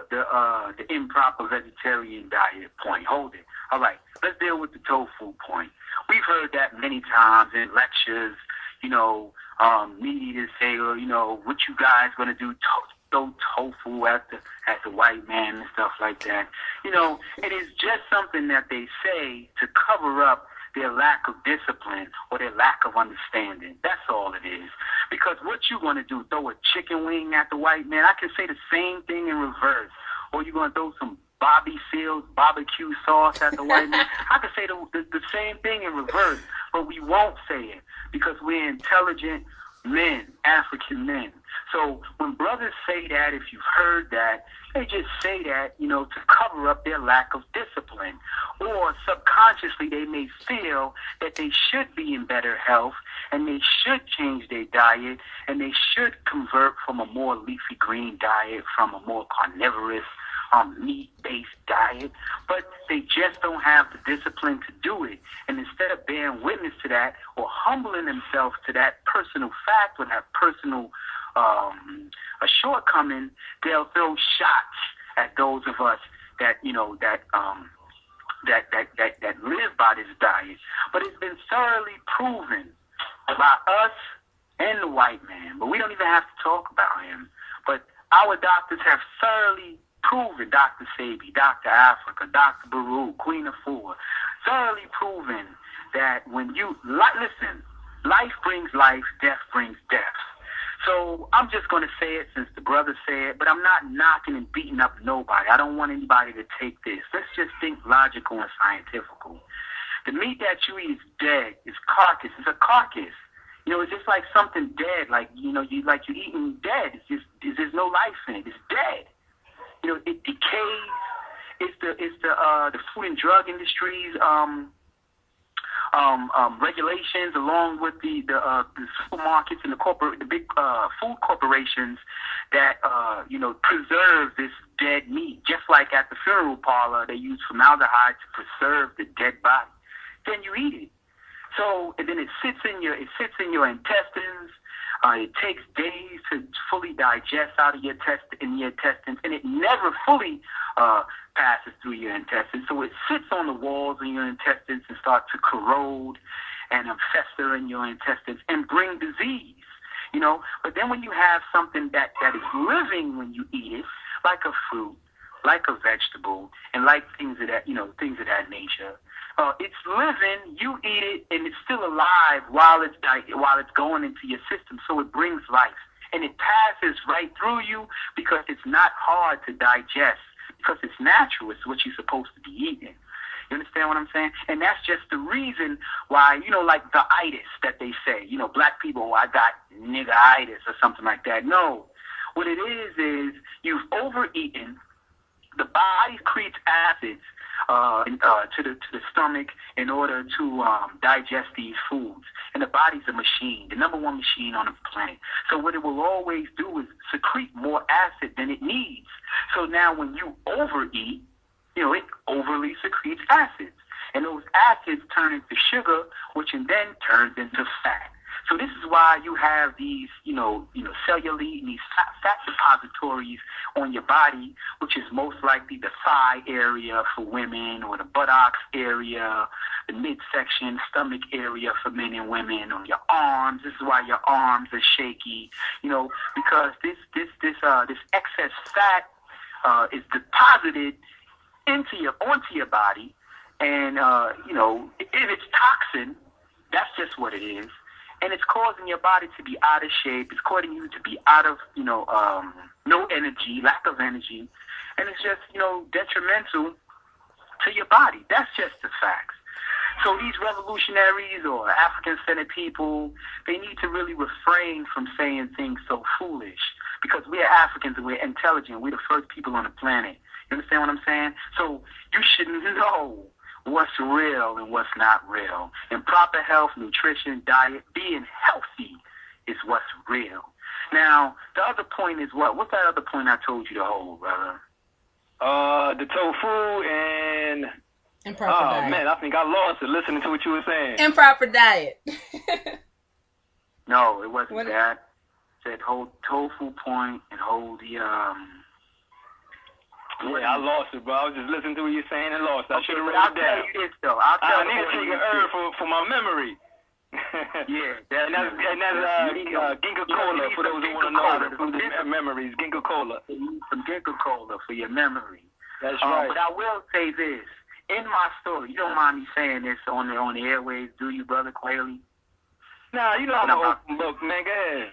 improper vegetarian diet point. Hold it. All right. Let's deal with the tofu point. We've heard that many times in lectures. Meat eaters say, what you guys gonna do? Throw tofu at the white man and stuff like that. It is just something that they say to cover up their lack of discipline or their lack of understanding. That's all it is. Because what you going to do, throw a chicken wing at the white man? I can say the same thing in reverse. Or you going to throw some Bobby Seals barbecue sauce at the white man? I can say the same thing in reverse, but we won't say it because we're intelligent men, African men. So when brothers say that, if you've heard that, they just say that, to cover up their lack of discipline. Or subconsciously they may feel that they should be in better health and they should change their diet and they should convert from a more leafy green diet, from a more carnivorous, meat-based diet, but they just don't have the discipline to do it. And instead of bearing witness to that or humbling themselves to that personal fact or that personal a shortcoming, they'll throw shots at those of us that that live by this diet. But it's been thoroughly proven by us and the white man. But we don't even have to talk about him. But our doctors have thoroughly proven, Dr. Sabi, Dr. Africa, Dr. Baruch, Queen of Four, thoroughly proven that when you listen, life brings life, death brings death. So I'm just going to say it since the brother said it, but I'm not knocking and beating up nobody. I don't want anybody to take this. Let's just think logical and scientifical. The meat that you eat is dead. It's carcass. It's a carcass. It's just like something dead, like you're eating dead. There's no life in it. It's dead. It decays. It's the food and drug industry's regulations, along with the supermarkets and the big food corporations that preserve this dead meat. Just like at the funeral parlor, they use formaldehyde to preserve the dead body. Then you eat it. So and then it sits in your intestines. It takes days to fully digest out of your intestines, and it never fully passes through your intestines. So it sits on the walls of your intestines and starts to corrode and fester in your intestines and bring disease. But then when you have something that is living when you eat it, like a fruit, like a vegetable, and like things of that nature. It's living, you eat it, and it's still alive while it's going into your system, so it brings life. And it passes right through you because it's not hard to digest, because it's natural. It's what you're supposed to be eating. You understand what I'm saying? And that's just the reason why, like the itis that they say, black people, I got nigga-itis or something like that. No. What it is you've overeaten, the body creates acids to the stomach in order to digest these foods. And the body's a machine, the number one machine on the planet. So what it will always do is secrete more acid than it needs. So now when you overeat, it overly secretes acids. And those acids turn into sugar, which then turns into fat. So this is why you have these, cellulite and these fat depositories on your body, which is most likely the thigh area for women, or the buttocks area, the midsection, stomach area for men and women, or your arms. This is why your arms are shaky, because this excess fat is deposited onto your body, and if it's toxin, that's just what it is. And it's causing your body to be out of shape. It's causing you to be out of, no energy, lack of energy. And it's just, detrimental to your body. That's just the facts. So these revolutionaries or African-centered people, they need to really refrain from saying things so foolish, because we are Africans and we're intelligent. We're the first people on the planet. You understand what I'm saying? So you should know what's real and what's not real. And proper health, nutrition, diet, being healthy is what's real. Now, the other point is what? What's that other point I told you to hold, brother? The tofu and... Improper diet. Man, I think I lost it listening to what you were saying. Improper diet. No, it wasn't that. It said hold tofu point and hold the Yeah, I lost it, bro. I was just listening to what you're saying and lost it. I should have written it down. I'll tell you this, though. I need to take an herb for my memory. Yeah, and that's Ginkgo Cola for those who want to know how to improve their memories. Ginkgo Cola. Some Ginkgo Cola for your memory. That's right. But I will say this. In my story, you don't mind me saying this on the airwaves, do you, Brother Quayle? Nah, you know I'm an open book, man. Go ahead.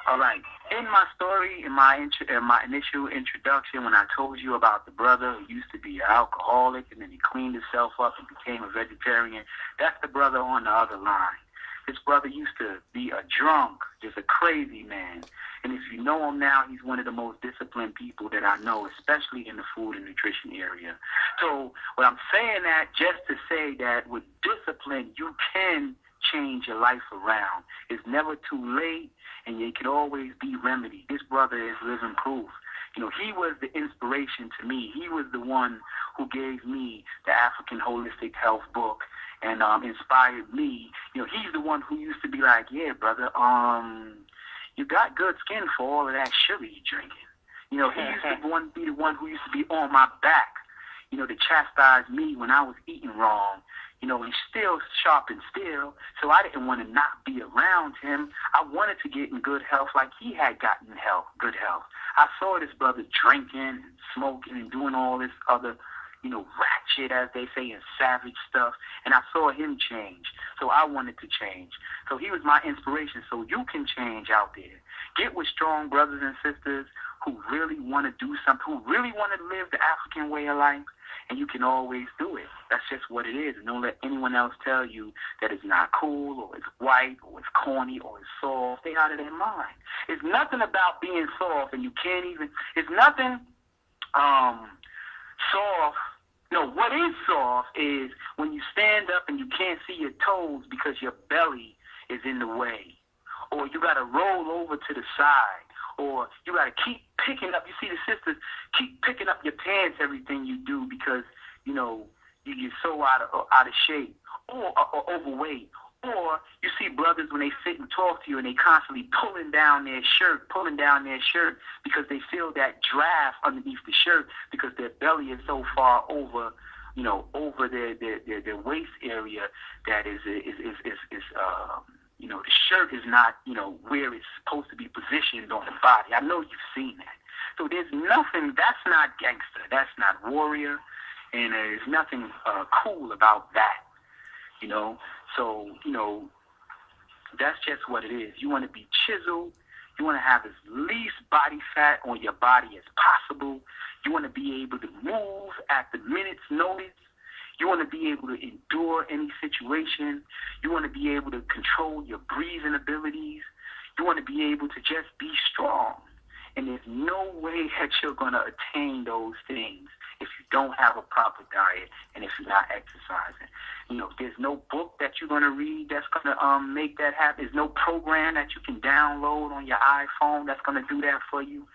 All right. In my story, in my initial introduction, when I told you about the brother who used to be an alcoholic and then he cleaned himself up and became a vegetarian, that's the brother on the other line. This brother used to be a drunk, just a crazy man. And if you know him now, he's one of the most disciplined people that I know, especially in the food and nutrition area. So what I'm saying that just to say that with discipline, you can change your life around. It's never too late, and it can always be remedied. This brother is living proof. You know, he was the inspiration to me. He was the one who gave me the African Holistic Health book and inspired me. You know, he's the one who used to be like, yeah, brother, you got good skin for all of that sugar you're drinking. You know, he used to be the one who used to be on my back, you know, to chastise me when I was eating wrong. You know, and still sharp and still, so I didn't want to not be around him. I wanted to get in good health like he had gotten good health. I saw this brother drinking and smoking and doing all this other, you know, ratchet, as they say, and savage stuff, and I saw him change, so I wanted to change. So he was my inspiration, so you can change out there. Get with strong brothers and sisters who really want to do something, who really want to live the African way of life, and you can always do it. That's just what it is. And don't let anyone else tell you that it's not cool or it's white or it's corny or it's soft. Stay out of their mind. It's nothing about being soft, and you can't even, it's nothing soft. No, what is soft is when you stand up and you can't see your toes because your belly is in the way, or you got to roll over to the side, or you got to keep picking up. You see the sisters keep picking up your pants, everything you do, because, you know, you're so out of shape or overweight. Or you see brothers when they sit and talk to you and they constantly pulling down their shirt because they feel that draft underneath the shirt because their belly is so far over, you know, over their waist area that is you know, the shirt is not, you know, where it's supposed to be positioned on the body. I know you've seen that. So there's nothing, that's not gangster, that's not warrior, and there's nothing cool about that, you know. So, you know, that's just what it is. You want to be chiseled. You want to have as least body fat on your body as possible. You want to be able to move at the minute's notice. You want to be able to endure any situation. You want to be able to control your breathing abilities. You want to be able to just be strong. And there's no way that you're going to attain those things if you don't have a proper diet and if you're not exercising. You know, there's no book that you're going to read that's going to make that happen. There's no program that you can download on your iPhone that's going to do that for you.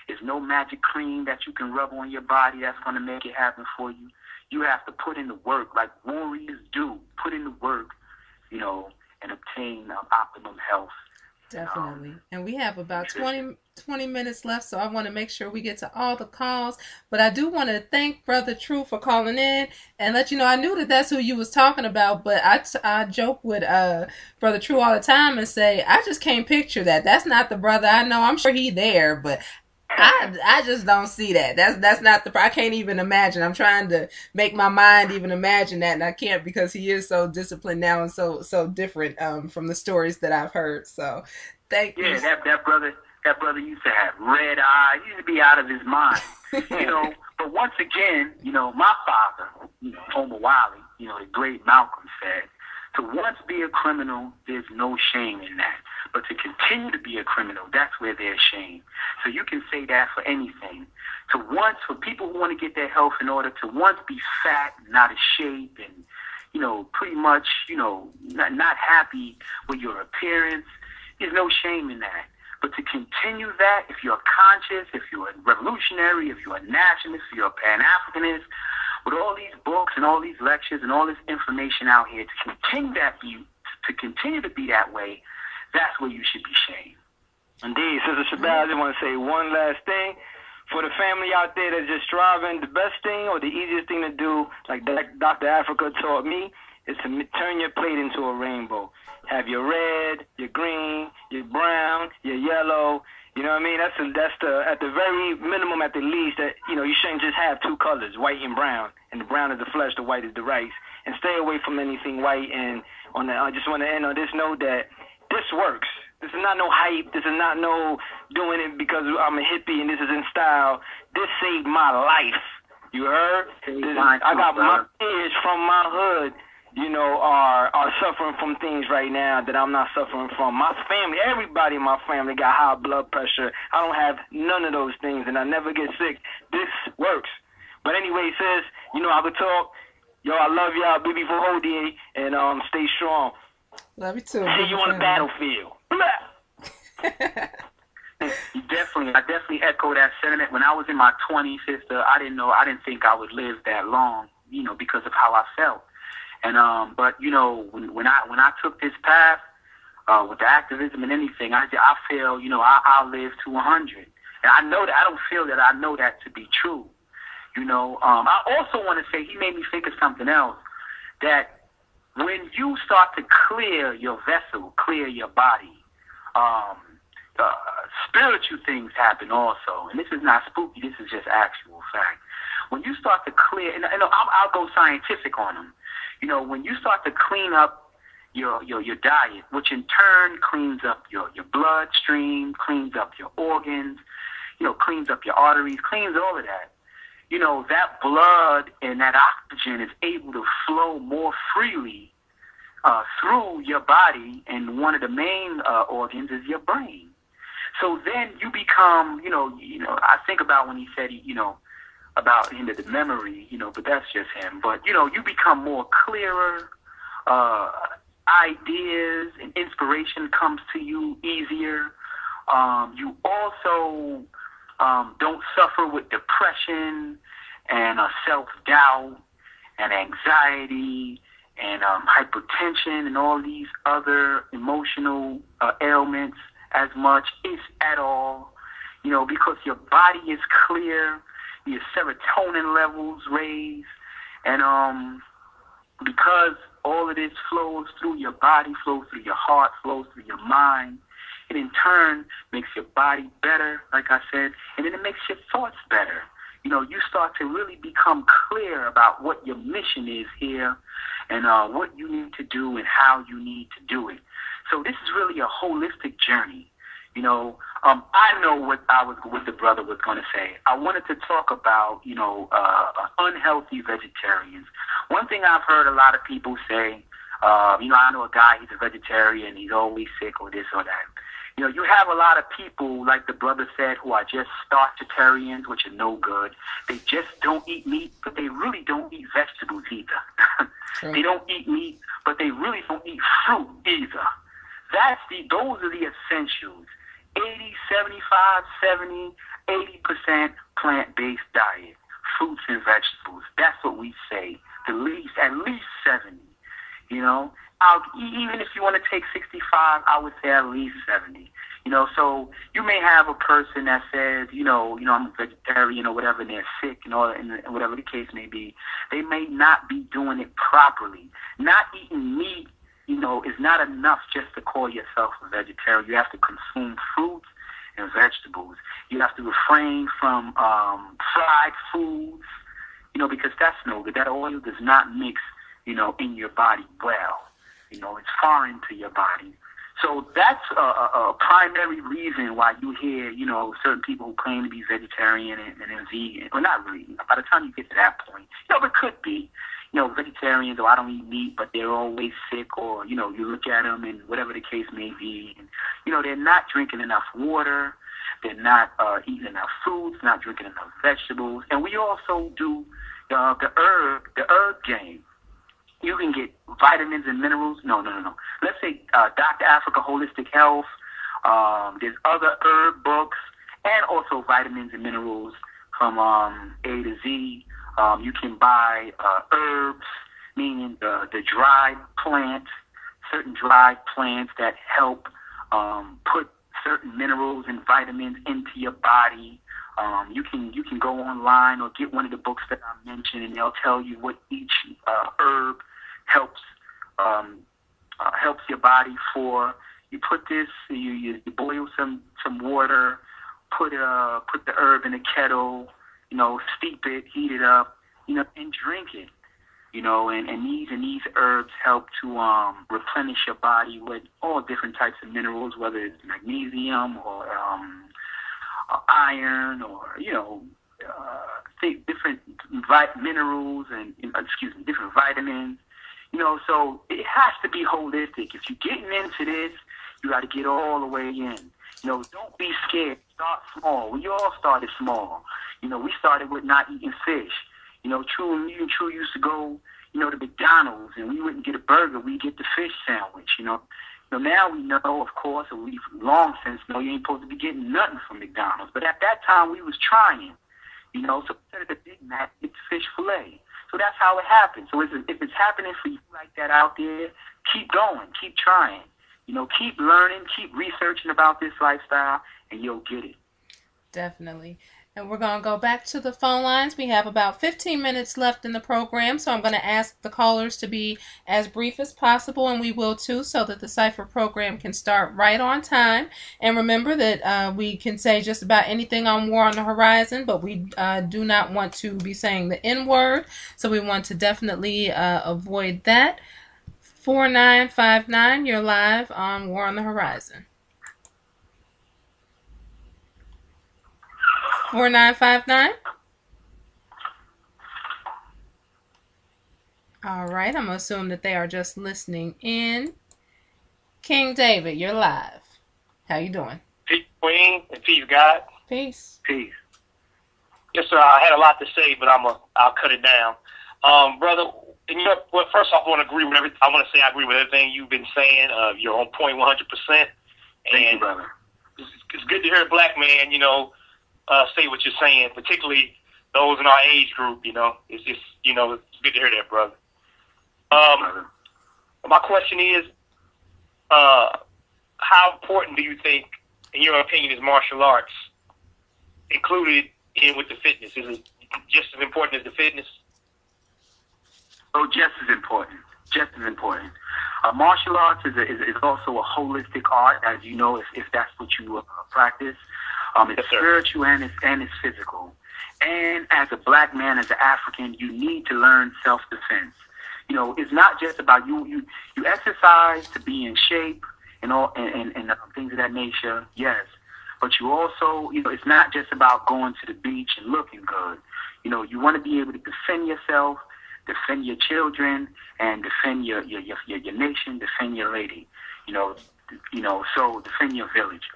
There's no magic cream that you can rub on your body that's going to make it happen for you. You have to put in the work like warriors do. Put in the work, you know, and obtain optimum health. Definitely. And we have about 20 minutes left, so I want to make sure we get to all the calls. But I do want to thank Brother True for calling in and let you know I knew that that's who you was talking about, but I joke with Brother True all the time and say, I just can't picture that. That's not the brother I know. I'm sure he there, but I just don't see that. That's not the. I can't even imagine. I'm trying to make my mind even imagine that, and I can't because he is so disciplined now and so different from the stories that I've heard. So, thank you. Yeah, that brother used to have red eyes. He used to be out of his mind, you know. But once again, you know, my father, you know, Homer Wiley, you know, the great Malcolm said, to once be a criminal, there's no shame in that. But to continue to be a criminal, that's where there's shame. So you can say that for anything. For people who want to get their health in order, to once be fat, not in shape, and, you know, pretty much, you know, not happy with your appearance, there's no shame in that. But to continue that, if you're conscious, if you're a revolutionary, if you're a nationalist, if you're a Pan-Africanist, with all these books and all these lectures and all this information out here, to continue to be that way, that's where you should be shamed. Indeed. Sister Shabazz, I just want to say one last thing. For the family out there that's just striving, the best thing or the easiest thing to do, like Dr. Africa taught me, is to turn your plate into a rainbow. Have your red, your green, your brown, your yellow. You know what I mean? That's at the very minimum, at the least, that you shouldn't just have two colors, white and brown. And the brown is the flesh, the white is the rice. And stay away from anything white. And I just want to end on this note that this works. This is not no hype. This is not no doing it because I'm a hippie and this is in style. This saved my life. You heard? I got my kids from my hood, are suffering from things right now that I'm not suffering from. My family, everybody in my family got high blood pressure. I don't have none of those things and I never get sick. This works. But anyway, sis, I could talk. Yo, I love y'all. Baby for Hody and stay strong. Love you too. See you on the battlefield. I definitely echo that sentiment. When I was in my 20s, sister, I didn't think I would live that long, because of how I felt. And but when I took this path with the activism and anything, I feel I'll live to 100. And I know that I know that to be true. I also want to say he made me think of something else, that when you start to clear your vessel, clear your body, spiritual things happen also. And this is not spooky, this is just actual fact. When you start to clear, and I'll go scientific on them, when you start to clean up your diet, which in turn cleans up your bloodstream, cleans up your organs, cleans up your arteries, cleans all of that. That blood and that oxygen is able to flow more freely through your body, and one of the main organs is your brain. So then you become, I think about when he said, about the memory, but that's just him. But, you become more clearer, ideas and inspiration comes to you easier. You also don't suffer with depression and self-doubt and anxiety and hypertension and all these other emotional ailments as much, if at all, because your body is clear, your serotonin levels raise, and because all of this flows through your body, flows through your heart, flows through your mind, it in turn makes your body better, like I said, and then it makes your thoughts better. You start to really become clear about what your mission is here and what you need to do and how you need to do it. So this is really a holistic journey. I know what the brother was going to say. I wanted to talk about, unhealthy vegetarians. One thing I've heard a lot of people say, I know a guy, he's a vegetarian, he's always sick or this or that. You have a lot of people, like the brother said, who are just starchitarians, which are no good. They just don't eat meat, but they really don't eat vegetables either. Sure. They don't eat meat, but they really don't eat fruit either. Those are the essentials. 80% plant-based diet, fruits and vegetables. That's what we say. At least 70. Even if you want to take 65, I would say at least 70. So you may have a person that says, I'm a vegetarian or whatever, and they're sick and whatever the case may be. They may not be doing it properly. Not eating meat, is not enough just to call yourself a vegetarian. You have to consume fruits and vegetables. You have to refrain from fried foods, because that's no good. That oil does not mix, in your body well. It's foreign to your body. So that's a primary reason why you hear, certain people who claim to be vegetarian and vegan. Well, not really. By the time you get to that point, it could be, vegetarians, or I don't eat meat, but they're always sick, or, you look at them and whatever the case may be. And, they're not drinking enough water. They're not eating enough fruits, not drinking enough vegetables. And we also do the herb game. You can get vitamins and minerals. No. Let's say Dr. Africa Holistic Health, There's other herb books and also vitamins and minerals from A to Z. You can buy herbs, meaning the dried plants, certain dried plants that help put certain minerals and vitamins into your body. You can go online or get one of the books that I mentioned, and they'll tell you what each herb helps your body for. You put this, you boil some water, put the herb in a kettle, steep it, heat it up, and drink it. And these herbs help to replenish your body with all different types of minerals, whether it's magnesium or iron or different minerals and different vitamins. So it has to be holistic. If you're getting into this, you got to get all the way in. Don't be scared. Start small. We all started small. We started with not eating fish. True used to go, to McDonald's, and we wouldn't get a burger. We get the fish sandwich. Now we know, of course, and we've long since know you ain't supposed to be getting nothing from McDonald's. But at that time, we was trying. So instead of the Big Mac, it's fish fillet. So that's how it happens. So if it's happening for you like that out there, keep going, keep trying. Keep learning, keep researching about this lifestyle, and you'll get it. Definitely. And we're going to go back to the phone lines. We have about 15 minutes left in the program, so I'm going to ask the callers to be as brief as possible, and we will too, so that the Cypher program can start right on time. And remember that we can say just about anything on War on the Horizon, but we do not want to be saying the N-word, so we want to definitely avoid that. 4959, you're live on War on the Horizon. 4959. All right, I'm going to assume that they are just listening in. King David, you're live. How you doing? Peace, Queen, and peace, God. Peace. Peace. Yes, sir. I had a lot to say, but I'll cut it down. Brother, well, first off, I want to agree with everything. I want to say I agree with everything you've been saying. You're on point 100%. Thank you, brother. It's good to hear a black man, say what you're saying, particularly those in our age group. It's just, it's good to hear that, brother. My question is, how important do you think, in your opinion, is martial arts included in with the fitness? Is it just as important as the fitness? Oh, just as important. Just as important. Martial arts is also a holistic art, as you know, if that's what you practice. It's yes, spiritual and it's physical. And as a black man, as an African, you need to learn self-defense. It's not just about you exercise to be in shape and all and things of that nature, yes. But you also, it's not just about going to the beach and looking good. You want to be able to defend yourself, defend your children, and defend your nation, defend your lady. So defend your village.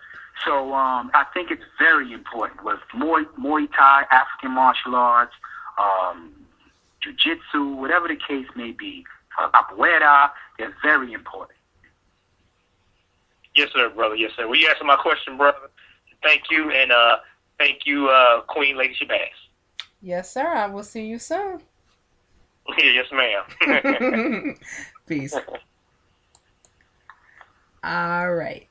So I think it's very important with Muay Thai, African martial arts, Jiu-Jitsu, whatever the case may be, capoeira, they're very important. Yes, sir, brother. Yes, sir. Well, you answered my question, brother. Thank you, and thank you, Queen Lady Shabazz. Yes, sir. I will see you soon. Yes, ma'am. Peace. All right.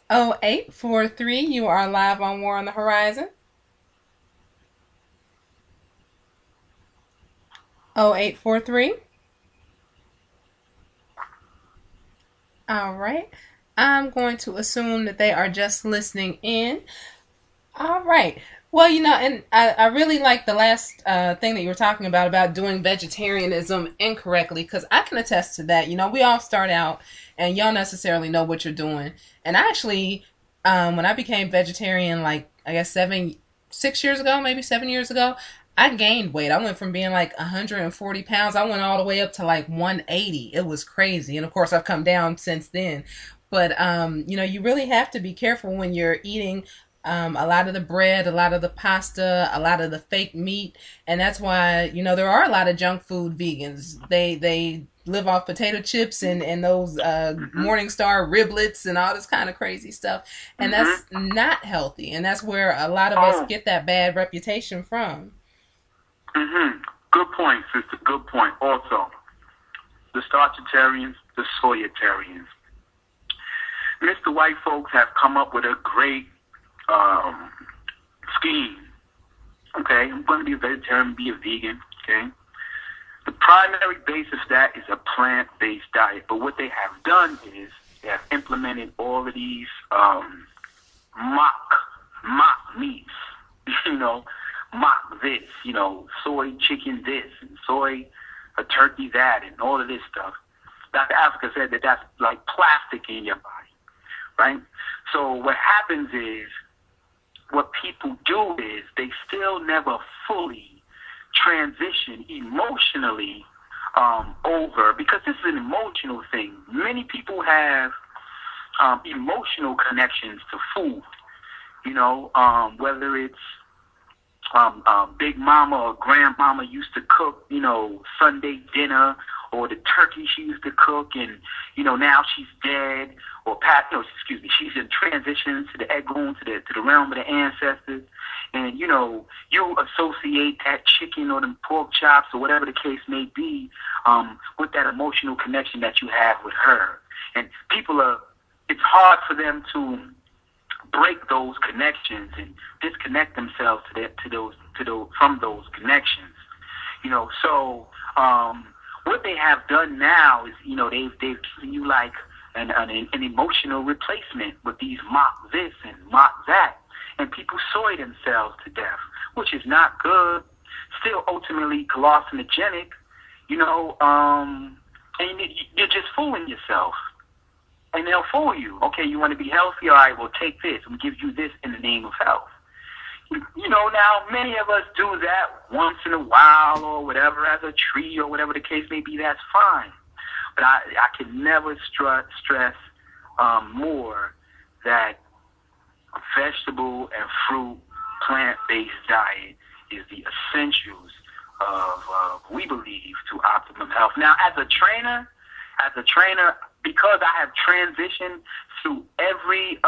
0843, you are live on War on the Horizon. 0843. All right. I'm going to assume that they are just listening in. All right. Well, and I really like the last thing that you were talking about doing vegetarianism incorrectly, because I can attest to that. We all start out and you don't necessarily know what you're doing. And I actually, when I became vegetarian, like, I guess 6 years ago, maybe 7 years ago, I gained weight. I went from being like 140 pounds. I went all the way up to like 180. It was crazy. And of course, I've come down since then. But, you really have to be careful when you're eating a lot of the bread, a lot of the pasta, a lot of the fake meat. And that's why, there are a lot of junk food vegans. They live off potato chips and those Morningstar riblets and all this kind of crazy stuff. And that's not healthy. And that's where a lot of us get that bad reputation from. Good point, sister. Good point. Also, the starchitarians, the soyitarians. Mr. White folks have come up with a great scheme. Okay, I'm going to be a vegetarian, be a vegan. Okay, the primary base of that is a plant-based diet. But what they have done is they have implemented all of these mock meats. Mock this. Soy chicken this and soy turkey that and all of this stuff. Dr. Africa said that that's like plastic in your body, right? So what happens is, what people do is they still never fully transition emotionally over, because this is an emotional thing. Many people have emotional connections to food, whether it's Big Mama or Grandmama used to cook, Sunday dinner, or the turkey she used to cook, and now she's dead, or she's in transition to the egg room, to the realm of the ancestors, and you associate that chicken or them pork chops or whatever the case may be with that emotional connection that you have with her, and it's hard for them to break those connections and disconnect themselves from those connections. So what they have done now is, they've given you like an emotional replacement with these mock this and mock that, and people soy themselves to death, which is not good. Still ultimately hallucinogenic, and you're just fooling yourself. And they'll fool you. Okay, you want to be healthy? All right, well, take this. I'm going to give you this in the name of health. Now, many of us do that once in a while or whatever, as a treat or whatever the case may be. That's fine. But I can never stress more that a vegetable and fruit plant-based diet is the essentials of, we believe, to optimum health. Now, as a trainer, because I have transitioned through every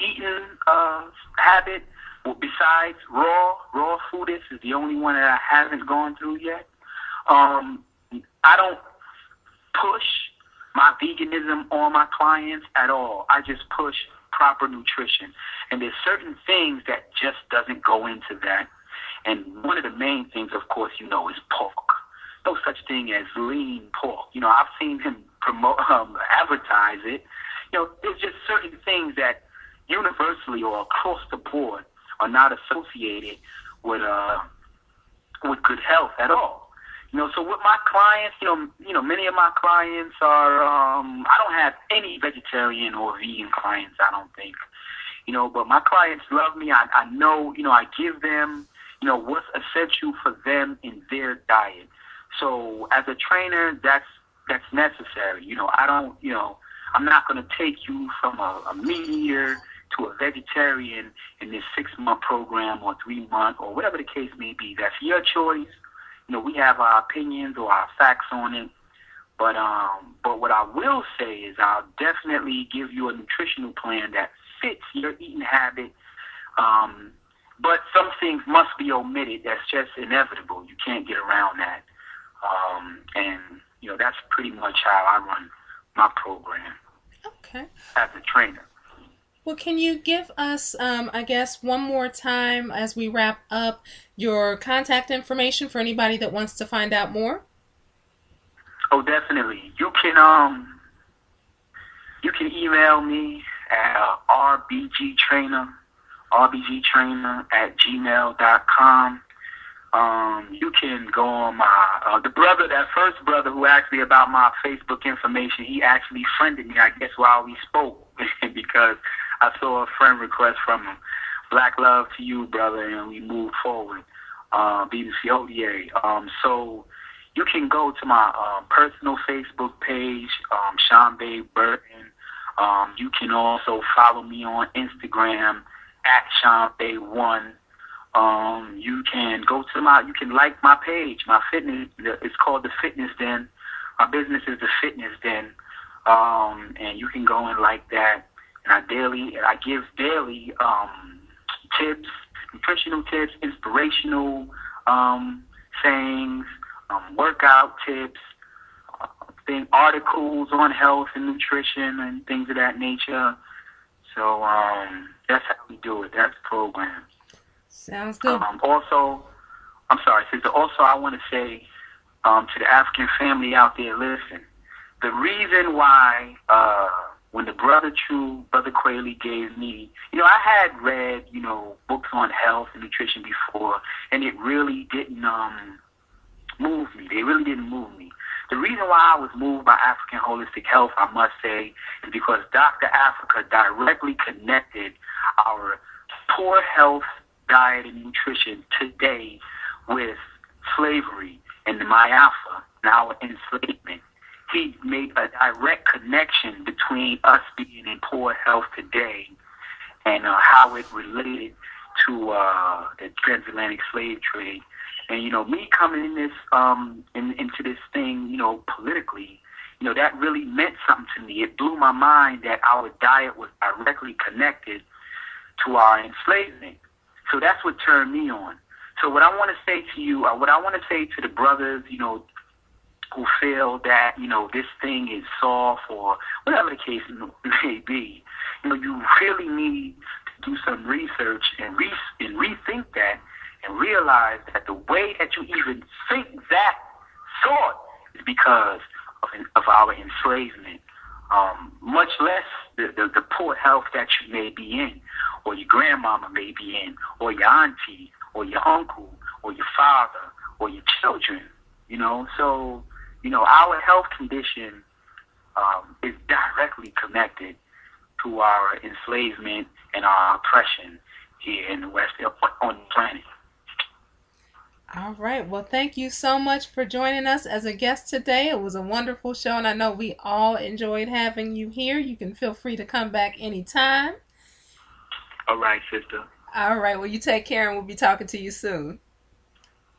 eating habit, besides raw food, this is the only one that I haven't gone through yet. I don't push my veganism on my clients at all. I just push proper nutrition. And there's certain things that just doesn't go into that. And one of the main things, of course, is pork. No such thing as lean pork. I've seen him advertise it. There's just certain things that universally or across the board are not associated with good health at all. So with my clients, many of my clients are, I don't have any vegetarian or vegan clients, I don't think. But my clients love me. I know, I give them, what's essential for them in their diet. So as a trainer, that's necessary. I'm not going to take you from a meat eater to a vegetarian in this 6-month program or 3-month or whatever the case may be. That's your choice. We have our opinions or our facts on it. But what I will say is I'll definitely give you a nutritional plan that fits your eating habit. But some things must be omitted. That's just inevitable. You can't get around that. And that's pretty much how I run my program. Okay. As a trainer. Well, can you give us, I guess, one more time as we wrap up, your contact information for anybody that wants to find out more? Oh, definitely. You can email me at rbgtrainer@gmail.com. You can go on my that first brother who asked me about my Facebook information. He actually friended me, I guess, while we spoke because I saw a friend request from him. Black love to you, brother, and we move forward. So you can go to my personal Facebook page, Shombay Burton. You can also follow me on Instagram at Shombay1. You can go to you can like my page, my fitness. It's called The Fitness Den. My business is the fitness den, and you can go in like that. And I give daily tips, nutritional tips, inspirational sayings, workout tips, articles on health and nutrition and things of that nature. So that's how we do it. That's the program. Sounds good. Also, I'm sorry, sister. Also, I want to say to the African family out there, listen. The reason why when the Brother Quayle gave me, I had read, books on health and nutrition before, and it really didn't move me. They really didn't move me. The reason why I was moved by African holistic health, I must say, is because Dr. Africa directly connected our poor health, diet, and nutrition today with slavery and the Mayapha and our enslavement. He made a direct connection between us being in poor health today and how it related to the transatlantic slave trade. And, me coming in this, into this thing, politically, that really meant something to me. It blew my mind that our diet was directly connected to our enslavement. So that's what turned me on. So what I want to say to you, what I want to say to the brothers, who feel that, this thing is soft or whatever the case may be, you really need to do some research and rethink that and realize that the way that you even think that thought is because of our enslavement, much less the poor health that you may be in, or your grandmama may be in, or your auntie, or your uncle, or your father, or your children, So, our health condition is directly connected to our enslavement and our oppression here in the West, on the planet. All right. Well, thank you so much for joining us as a guest today. It was a wonderful show, and I know we all enjoyed having you here. You can feel free to come back anytime. All right, sister. All right. Well, you take care, and we'll be talking to you soon.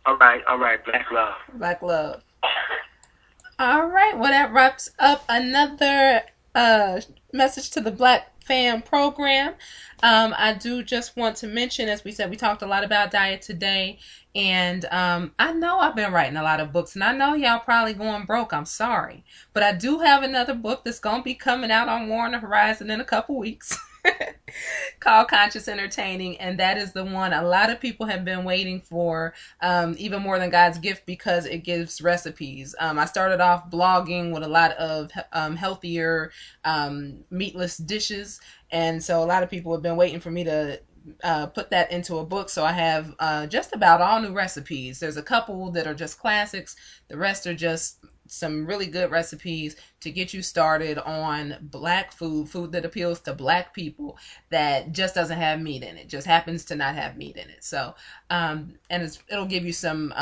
All right. Black love. Black love. All right. Well, that wraps up another message to the Black Fam program. I do just want to mention, as we said, we talked a lot about diet today, and I know I've been writing a lot of books, and I know y'all probably going broke. I'm sorry, but I do have another book that's going to be coming out on War on the Horizon in a couple weeks called Conscious Entertaining, and that is the one a lot of people have been waiting for, even more than God's Gift, because it gives recipes. I started off blogging with a lot of healthier meatless dishes, and so a lot of people have been waiting for me to put that into a book. So I have just about all new recipes. There's a couple that are just classics. The rest are just some really good recipes to get you started on Black food that appeals to Black people, that just doesn't have meat in it, just happens to not have meat in it. So and it'll give you some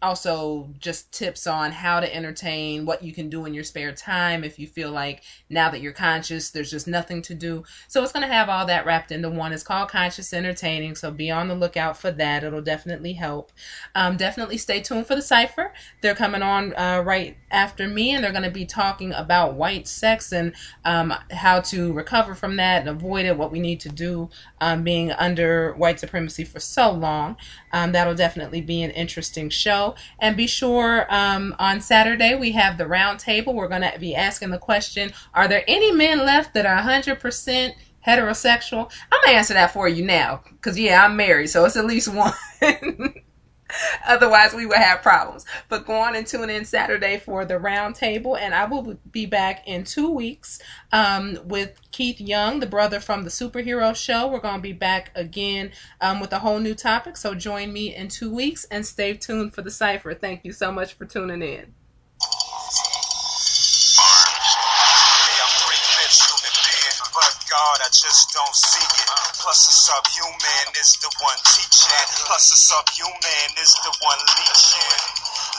also just tips on how to entertain, what you can do in your spare time if you feel like now that you're conscious there's just nothing to do. So it's going to have all that wrapped into one. It's called Conscious Entertaining, so be on the lookout for that. It'll definitely help. Definitely stay tuned for the Cypher. They're coming on right after me, and they're going to be talking about white sex and how to recover from that and avoid it, what we need to do being under white supremacy for so long. That'll definitely be an interesting show. And be sure on Saturday we have the round table. We're going to be asking the question, are there any men left that are 100% heterosexual? I'm going to answer that for you now, because I'm married, so it's at least one. Otherwise, we would have problems. But go on and tune in Saturday for the round table. And I will be back in 2 weeks with Keith Young, the brother from the Superhero Show. We're going to be back again with a whole new topic. So join me in 2 weeks and stay tuned for the Cypher. Thank you so much for tuning in. God, I just don't see it. Plus a subhuman is the one teaching. Plus a subhuman is the one leeching.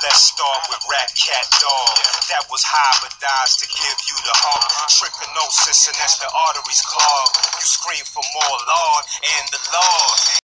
Let's start with rat, cat, dog. That was hybridized to give you the heart. Trichinosis, and that's the arteries clogged. You scream for more Lord and the Lord.